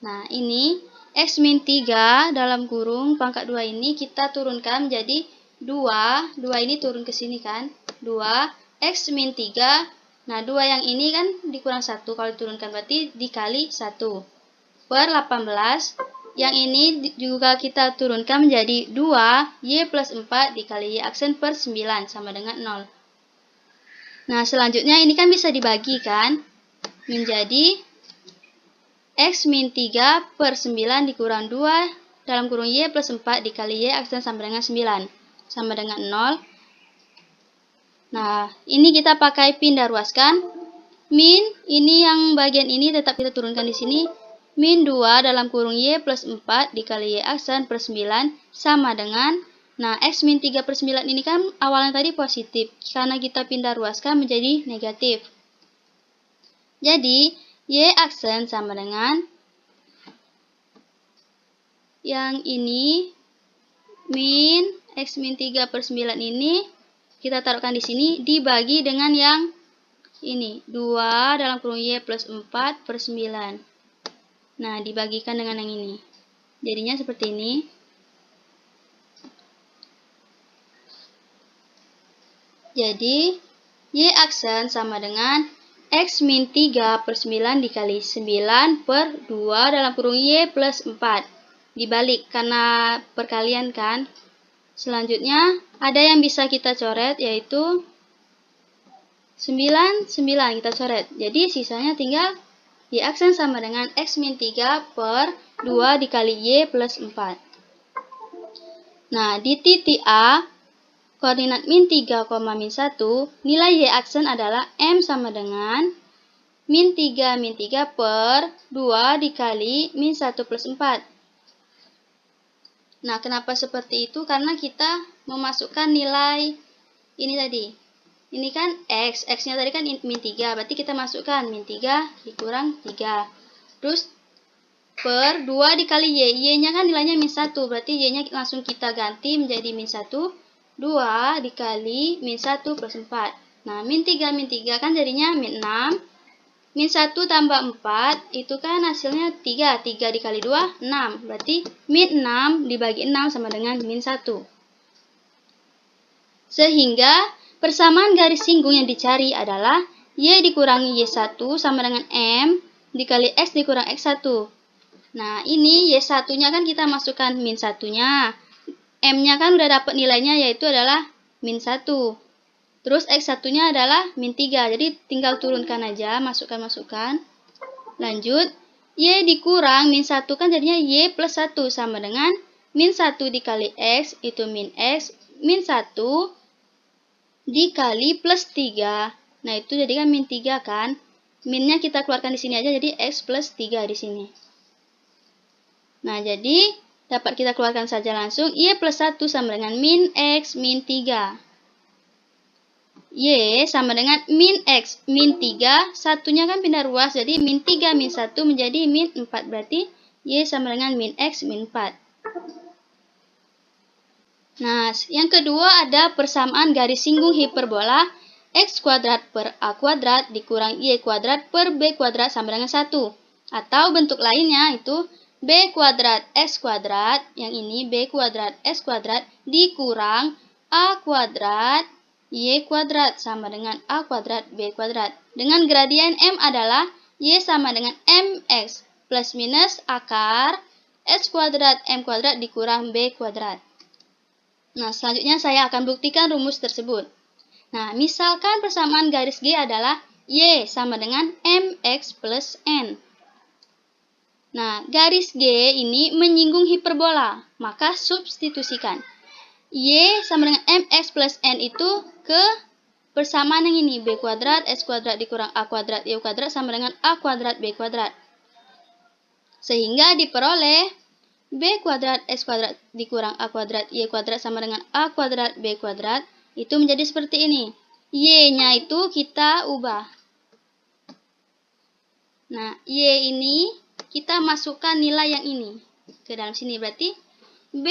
B: Nah, ini X min 3 dalam kurung pangkat 2 ini kita turunkan menjadi 2. 2 ini turun ke sini kan. 2 X min 3. Nah, 2 yang ini kan dikurang 1. Kalau diturunkan berarti dikali 1. Per 18. Yang ini juga kita turunkan menjadi 2 Y plus 4 dikali Y aksen per 9 sama dengan 0. Nah, selanjutnya ini kan bisa dibagikan menjadi X min 3 per 9 dikurang 2 dalam kurung Y plus 4 dikali Y aksen sama dengan 9 sama dengan 0. Nah, ini kita pakai pindah ruaskan. Min, ini yang bagian ini tetap kita turunkan di sini. Min 2 dalam kurung Y plus 4 dikali Y aksen per 9 sama dengan, nah X min 3 per 9 ini kan awalnya tadi positif, karena kita pindah ruaskan menjadi negatif. Jadi, Y aksen sama dengan, yang ini, min X min 3 per 9 ini, kita taruhkan di sini, dibagi dengan yang ini, 2 dalam kurung Y plus 4 per 9. Nah, dibagikan dengan yang ini. Jadinya seperti ini. Jadi, Y aksen sama dengan X min 3 per 9 dikali 9 per 2 dalam kurung Y plus 4. Dibalik, karena perkalian kan. Selanjutnya, ada yang bisa kita coret, yaitu 9, 9 kita coret. Jadi, sisanya tinggal Y aksen sama dengan X min 3 per 2 dikali Y plus 4. Nah, di titik A, koordinat min 3, min 1, nilai Y aksen adalah M sama dengan min 3 per 2 dikali min 1 plus 4. Nah, kenapa seperti itu? Karena kita memasukkan nilai ini tadi. Ini kan X, X-nya tadi kan min 3, berarti kita masukkan min 3 dikurang 3. Terus per 2 dikali Y. Y-nya kan nilainya min 1, berarti Y-nya langsung kita ganti menjadi min 1. 2 dikali min 1 plus 4. Nah, min 3 kan jadinya min 6. Min 1 tambah 4, itu kan hasilnya 3. 3 dikali 2, 6. Berarti min 6 dibagi 6 sama dengan min 1. Sehingga persamaan garis singgung yang dicari adalah Y dikurangi Y1 sama dengan M dikali X dikurang X1. Nah, ini Y1-nya kan kita masukkan min 1-nya. M-nya kan udah dapat nilainya yaitu adalah min 1. Terus X1-nya adalah min 3. Jadi tinggal turunkan aja, masukkan. Lanjut, Y dikurang min 1 kan jadinya Y plus 1 sama dengan min 1 dikali X itu min X. Min 1 dikali plus 3. Nah, itu jadi kan min 3 kan. Minnya kita keluarkan di sini aja jadi X plus 3 di sini. Nah, jadi dapat kita keluarkan saja langsung. Y plus 1 sama dengan min X min 3. Y sama dengan min X min 3. Satunya kan pindah ruas. Jadi min 3 min 1 menjadi min 4. Berarti Y sama dengan min X min 4. Nah, yang kedua ada persamaan garis singgung hiperbola X kuadrat per A kuadrat dikurang Y kuadrat per B kuadrat sama dengan 1. Atau bentuk lainnya itu B kuadrat X kuadrat, yang ini B kuadrat X kuadrat dikurang A kuadrat Y kuadrat sama dengan A kuadrat B kuadrat. Dengan gradien M adalah Y sama dengan MX plus minus akar X kuadrat M kuadrat dikurang B kuadrat. Nah, selanjutnya saya akan buktikan rumus tersebut. Nah, misalkan persamaan garis G adalah Y sama dengan MX plus N. Nah, garis G ini menyinggung hiperbola, maka substitusikan. Y sama dengan MX plus N itu ke persamaan yang ini. B kuadrat, X kuadrat dikurang A kuadrat, Y kuadrat sama dengan A kuadrat, B kuadrat. Sehingga diperoleh B kuadrat, X kuadrat dikurang A kuadrat, Y kuadrat sama dengan A kuadrat, B kuadrat. Itu menjadi seperti ini. Y-nya itu kita ubah. Nah, Y ini kita masukkan nilai yang ini ke dalam sini. Berarti B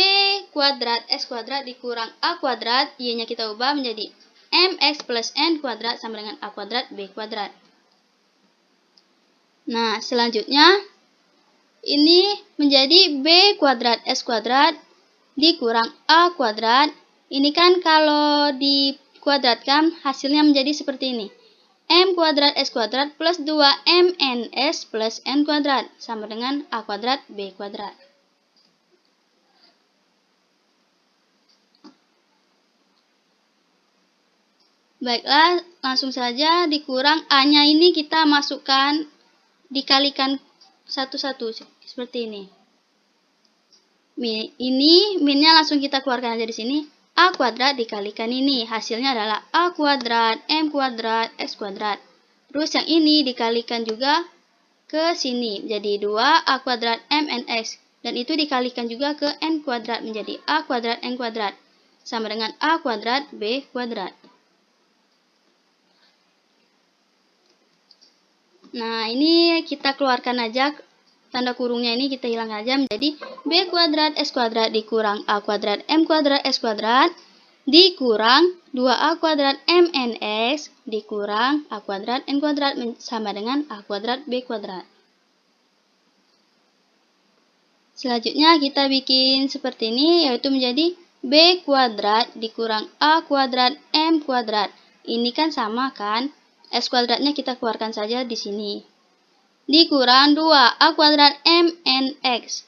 B: kuadrat X kuadrat dikurang A kuadrat, Y-nya kita ubah menjadi MX plus N kuadrat sama dengan A kuadrat B kuadrat. Nah, selanjutnya ini menjadi B kuadrat X kuadrat dikurang A kuadrat. Ini kan kalau dikuadratkan hasilnya menjadi seperti ini. M kuadrat X kuadrat plus 2MNS plus N kuadrat sama dengan A kuadrat B kuadrat. Baiklah, langsung saja dikurang A-nya ini kita masukkan, dikalikan satu-satu seperti ini. Ini minnya langsung kita keluarkan aja di sini. A kuadrat dikalikan ini, hasilnya adalah A kuadrat M kuadrat X kuadrat. Terus yang ini dikalikan juga ke sini, jadi 2 A kuadrat M N X. Dan itu dikalikan juga ke N kuadrat menjadi A kuadrat N kuadrat sama dengan A kuadrat B kuadrat. Nah, ini kita keluarkan aja, tanda kurungnya ini kita hilang aja menjadi B kuadrat X kuadrat dikurang A kuadrat M kuadrat X kuadrat dikurang 2A kuadrat MNX dikurang A kuadrat N kuadrat sama dengan A kuadrat B kuadrat. Selanjutnya kita bikin seperti ini, yaitu menjadi B kuadrat dikurang A kuadrat M kuadrat. Ini kan sama kan? X kuadratnya kita keluarkan saja di sini. Dikurang 2A kuadrat MNX.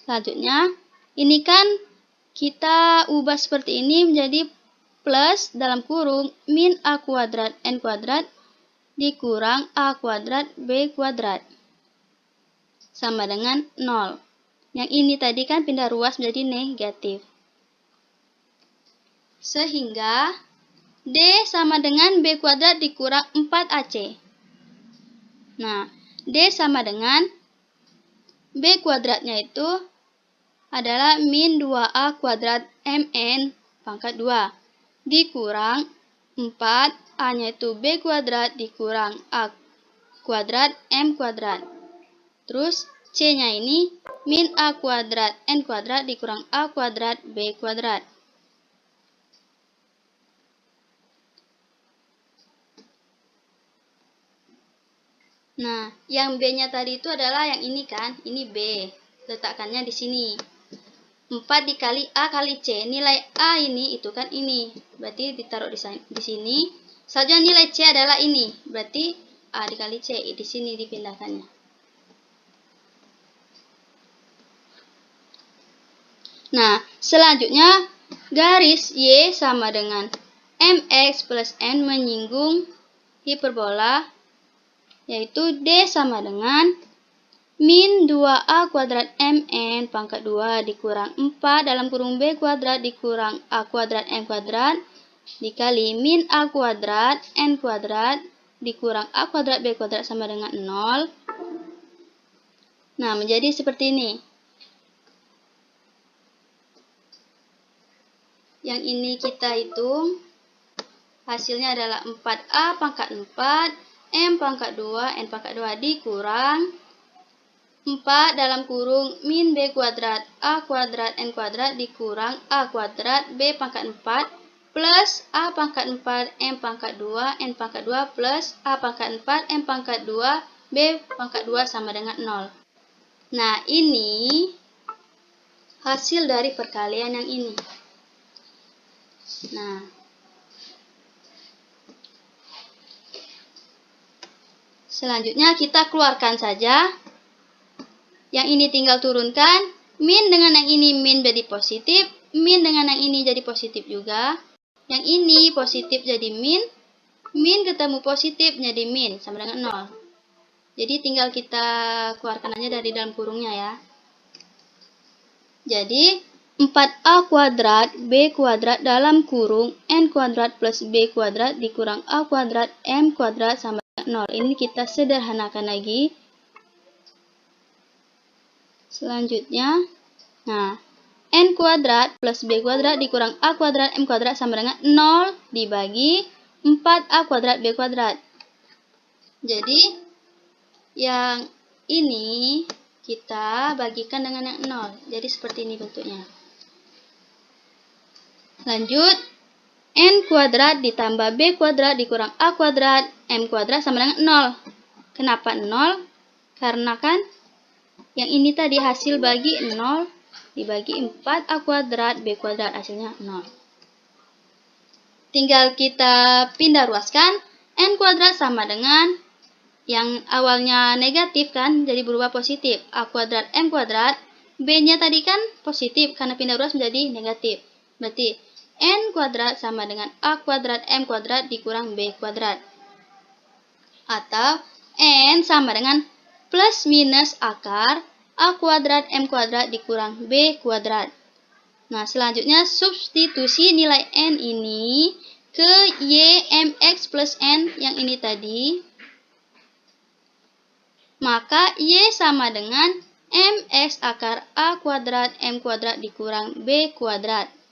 B: Selanjutnya, ini kan kita ubah seperti ini menjadi plus dalam kurung min A kuadrat N kuadrat dikurang A kuadrat B kuadrat. Sama dengan 0. Yang ini tadi kan pindah ruas menjadi negatif. Sehingga D sama dengan B kuadrat dikurang 4AC. Nah, D sama dengan B kuadratnya itu adalah min 2A kuadrat MN pangkat 2 dikurang 4A-nya itu B kuadrat dikurang A kuadrat M kuadrat. Terus C-nya ini min A kuadrat N kuadrat dikurang A kuadrat B kuadrat. Nah, yang B-nya tadi itu adalah yang ini kan, ini B. Letakkannya di sini. 4 dikali A kali C. Nilai A ini itu kan ini. Berarti ditaruh di sini. Selanjutnya nilai C adalah ini. Berarti A dikali C di sini dipindahkannya. Nah, selanjutnya garis Y sama dengan MX plus N menyinggung hiperbola, yaitu D sama dengan min 2A kuadrat MN pangkat 2 dikurang 4 dalam kurung B kuadrat dikurang A kuadrat M kuadrat dikali min A kuadrat N kuadrat dikurang A kuadrat B kuadrat sama dengan 0. Nah, menjadi seperti ini. Yang ini kita hitung, hasilnya adalah 4A pangkat 4 M pangkat 2, N pangkat 2 dikurang 4 dalam kurung min B kuadrat, A kuadrat, N kuadrat dikurang A kuadrat, B pangkat 4 plus A pangkat 4, M pangkat 2, N pangkat 2 plus A pangkat 4, M pangkat 2, B pangkat 2 sama dengan 0. Nah, ini hasil dari perkalian yang ini. Nah, selanjutnya kita keluarkan saja. Yang ini tinggal turunkan. Min dengan yang ini min jadi positif. Min dengan yang ini jadi positif juga. Yang ini positif jadi min. Min ketemu positif jadi min. Sama dengan 0. Jadi tinggal kita keluarkan aja dari dalam kurungnya ya. Jadi 4A kuadrat B kuadrat dalam kurung N kuadrat plus B kuadrat dikurang A kuadrat M kuadrat sama 0. Ini kita sederhanakan lagi. Selanjutnya, nah, N kuadrat plus B kuadrat dikurang A kuadrat M kuadrat sama dengan 0 dibagi 4A kuadrat B kuadrat. Jadi, yang ini kita bagikan dengan yang 0. Jadi, seperti ini bentuknya. Lanjut, N kuadrat ditambah B kuadrat dikurang A kuadrat M kuadrat sama dengan 0. Kenapa 0? Karena kan yang ini tadi hasil bagi 0 dibagi 4A kuadrat B kuadrat hasilnya 0. Tinggal kita pindah ruaskan. N kuadrat sama dengan yang awalnya negatif kan jadi berubah positif. A kuadrat M kuadrat. B-nya tadi kan positif karena pindah ruas menjadi negatif. Berarti N kuadrat sama dengan A kuadrat M kuadrat dikurang B kuadrat. Atau N sama dengan plus minus akar A kuadrat M kuadrat dikurang B kuadrat. Nah, selanjutnya substitusi nilai N ini ke Y MX plus N yang ini tadi. Maka Y sama dengan MX akar A kuadrat M kuadrat dikurang B kuadrat.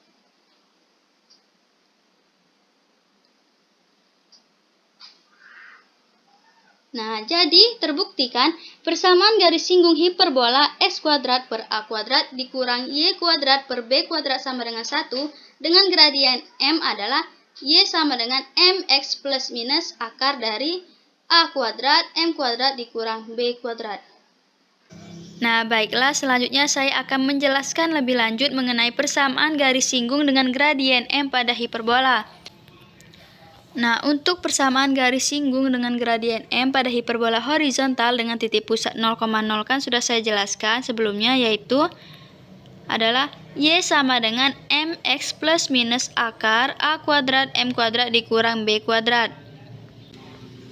B: Nah, jadi terbuktikan persamaan garis singgung hiperbola x kuadrat per A kuadrat dikurang Y kuadrat per B kuadrat sama dengan 1 dengan gradien M adalah Y sama dengan MX plus minus akar dari A kuadrat M kuadrat dikurang B kuadrat.
D: Nah, baiklah, selanjutnya saya akan menjelaskan lebih lanjut mengenai persamaan garis singgung dengan gradien M pada hiperbola. Nah, untuk persamaan garis singgung dengan gradien M pada hiperbola horizontal dengan titik pusat 0,0 kan sudah saya jelaskan sebelumnya, yaitu adalah Y sama dengan MX plus minus akar A kuadrat M kuadrat dikurang B kuadrat.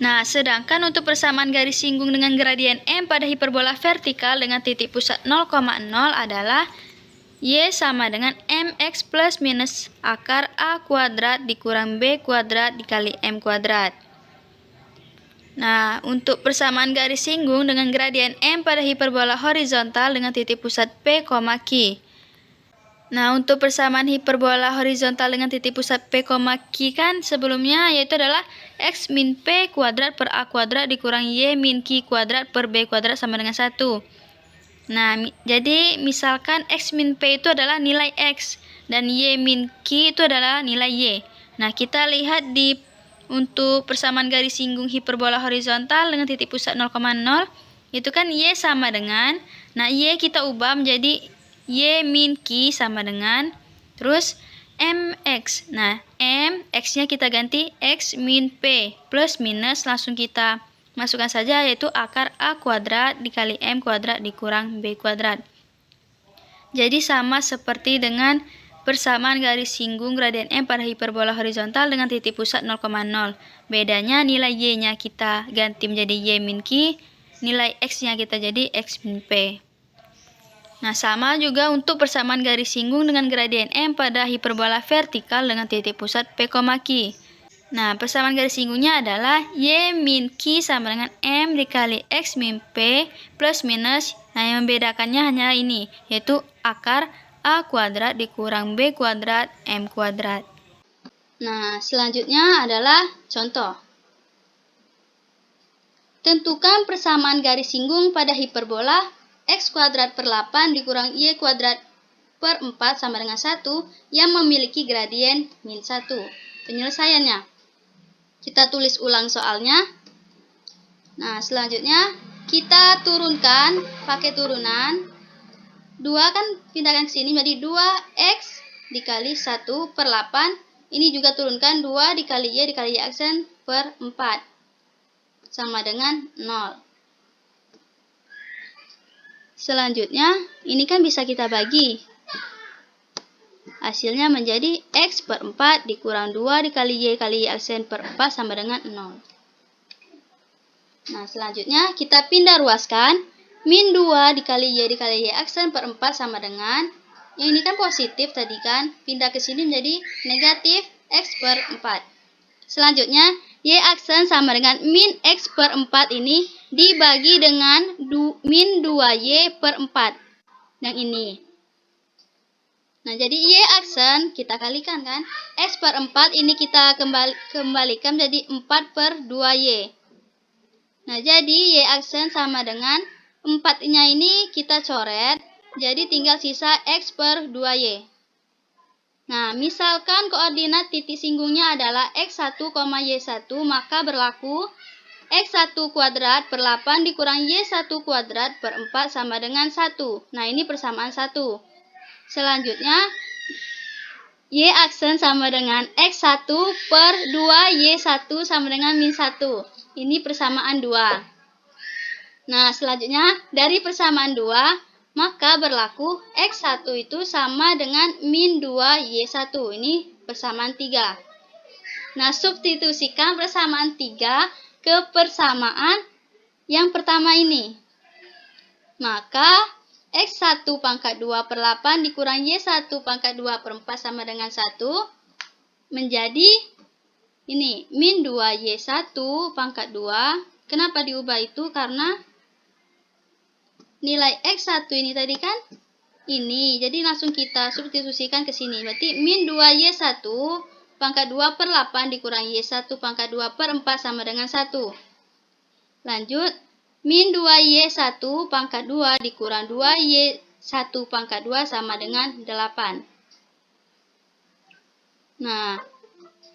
D: Nah, sedangkan untuk persamaan garis singgung dengan gradien M pada hiperbola vertikal dengan titik pusat 0,0 adalah Y sama dengan MX plus minus akar A kuadrat dikurang B kuadrat dikali M kuadrat. Nah, untuk persamaan garis singgung dengan gradien M pada hiperbola horizontal dengan titik pusat P, Q. Nah, untuk persamaan hiperbola horizontal dengan titik pusat P, Q kan sebelumnya yaitu adalah X min P kuadrat per A kuadrat dikurang Y min Q kuadrat per B kuadrat sama dengan 1. Nah, jadi misalkan X min P itu adalah nilai X dan Y min Q itu adalah nilai Y. Nah, kita lihat untuk persamaan garis singgung hiperbola horizontal dengan titik pusat 0,0 itu kan Y sama dengan, nah Y kita ubah menjadi Y min Q sama dengan, terus MX. Nah, M, X-nya kita ganti X min P, plus minus langsung kita masukkan saja, yaitu akar A kuadrat dikali M kuadrat dikurang B kuadrat. Jadi sama seperti dengan persamaan garis singgung gradien M pada hiperbola horizontal dengan titik pusat 0,0. Bedanya nilai Y-nya kita ganti menjadi Y min Q, nilai X-nya kita jadi X min P. Nah, sama juga untuk persamaan garis singgung dengan gradien M pada hiperbola vertikal dengan titik pusat P, Q. Nah, persamaan garis singgungnya adalah Y min Q sama dengan M dikali X min P plus minus. Nah, yang membedakannya hanya ini, yaitu akar A kuadrat dikurang B kuadrat M kuadrat.
B: Nah, selanjutnya adalah contoh. Tentukan persamaan garis singgung pada hiperbola X kuadrat per 8 dikurang Y kuadrat per 4 sama dengan 1 yang memiliki gradien min 1. Penyelesaiannya, kita tulis ulang soalnya. Nah, selanjutnya kita turunkan pakai turunan. 2 kan pindahkan ke sini menjadi 2X dikali 1 per 8. Ini juga turunkan 2 dikali Y aksen per 4 sama dengan 0. Selanjutnya, ini kan bisa kita bagi. Hasilnya menjadi X per 4 dikurang 2 dikali Y aksen per 4 sama dengan 0. Nah, selanjutnya kita pindah ruaskan. Min 2 dikali Y aksen per 4 sama dengan, yang ini kan positif tadi kan, pindah ke sini menjadi negatif X per 4. Selanjutnya, Y aksen sama dengan min X per 4 ini dibagi dengan min 2Y per 4. Yang ini. Nah, jadi Y aksen kita kalikan kan. X per 4 ini kita kembalikan jadi 4 per 2Y. Nah, jadi Y aksen sama dengan 4-nya ini kita coret. Jadi tinggal sisa X per 2Y. Nah, misalkan koordinat titik singgungnya adalah X1, Y1, maka berlaku X1 kuadrat per 8 dikurang Y1 kuadrat per 4 sama dengan 1. Nah, ini persamaan 1. Selanjutnya, Y aksen sama dengan X1 per 2Y1 sama dengan min 1. Ini persamaan 2. Nah, selanjutnya dari persamaan 2, maka berlaku X1 itu sama dengan min 2Y1. Ini persamaan 3. Nah, substitusikan persamaan 3 ke persamaan yang pertama ini. Maka X1 pangkat 2 per 8 dikurang Y1 pangkat 2 per 4 sama dengan 1 menjadi ini, min 2Y1 pangkat 2. Kenapa diubah itu? Karena nilai X1 ini tadi kan ini. Jadi langsung kita substitusikan ke sini. Berarti min 2Y1 pangkat 2 per 8 dikurang Y1 pangkat 2 per 4 sama dengan 1. Lanjut. Min 2Y1 pangkat 2 dikurang 2Y1 pangkat 2 sama dengan 8. Nah,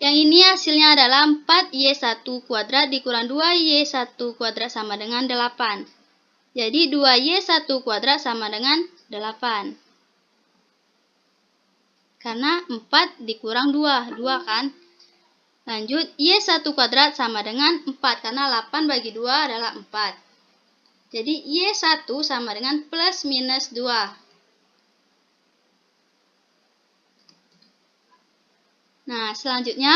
B: yang ini hasilnya adalah 4Y1 kuadrat dikurang 2Y1 kuadrat sama dengan 8. Jadi 2Y1 kuadrat sama dengan 8. Karena 4 dikurang 2, 2 kan? Lanjut, Y1 kuadrat sama dengan 4, karena 8 bagi 2 adalah 4. Jadi Y1 sama dengan plus minus 2. Nah, selanjutnya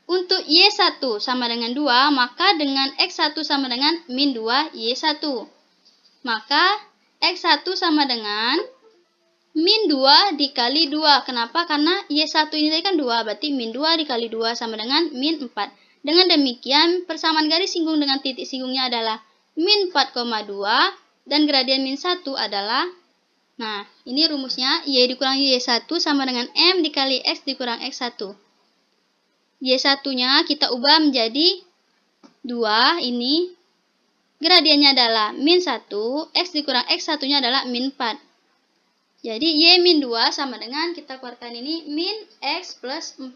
B: untuk Y1 sama dengan 2, maka dengan X1 sama dengan min 2Y1. Maka X1 sama dengan min 2 dikali 2. Kenapa? Karena Y1 ini tadi kan 2, berarti min 2 dikali 2 sama dengan min 4. Dengan demikian, persamaan garis singgung dengan titik singgungnya adalah min 4,2 dan gradien min 1 adalah, nah ini rumusnya, Y dikurang Y1 sama dengan M dikali X dikurang X1. Y1 nya kita ubah menjadi 2 ini, gradiennya adalah min 1, X dikurang X1-nya adalah min 4. Jadi Y min 2 sama dengan, kita keluarkan ini, min X plus 4.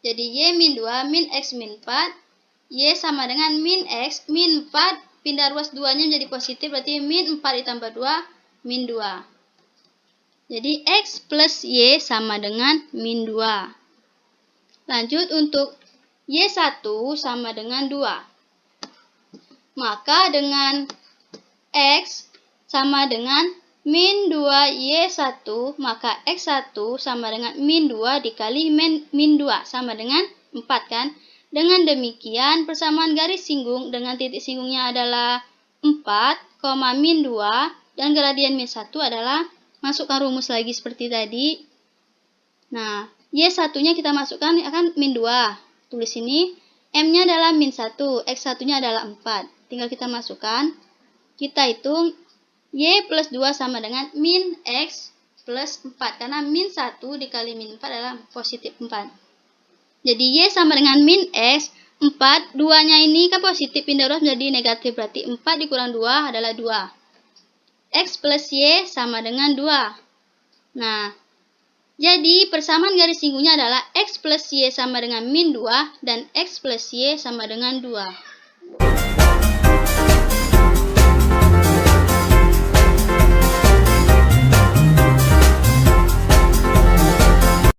B: Jadi Y min 2 min X min 4, Y sama dengan min X min 4, pindah ruas 2-nya menjadi positif, berarti min 4 ditambah 2, min 2. Jadi X plus Y sama dengan min 2. Lanjut untuk Y1 sama dengan 2. Maka dengan X sama dengan min 2Y1, maka X1 sama dengan min 2 dikali min 2 sama dengan 4 kan. Dengan demikian persamaan garis singgung dengan titik singgungnya adalah 4, min 2 dan gradien min 1 adalah, masukkan rumus lagi seperti tadi. Nah, Y1-nya kita masukkan akan min 2. Tulis ini, M-nya adalah min 1, X1-nya adalah 4. Tinggal kita masukkan. Kita hitung Y plus 2 sama dengan min X plus 4. Karena min 1 dikali min 4 adalah positif 4. Jadi Y sama dengan min X, 4. 2-nya ini kan positif, pindah ruas menjadi negatif. Berarti 4 dikurang 2 adalah 2. X plus Y sama dengan 2. Nah, jadi persamaan garis singgungnya adalah X plus Y sama dengan min 2 dan X plus Y sama dengan 2.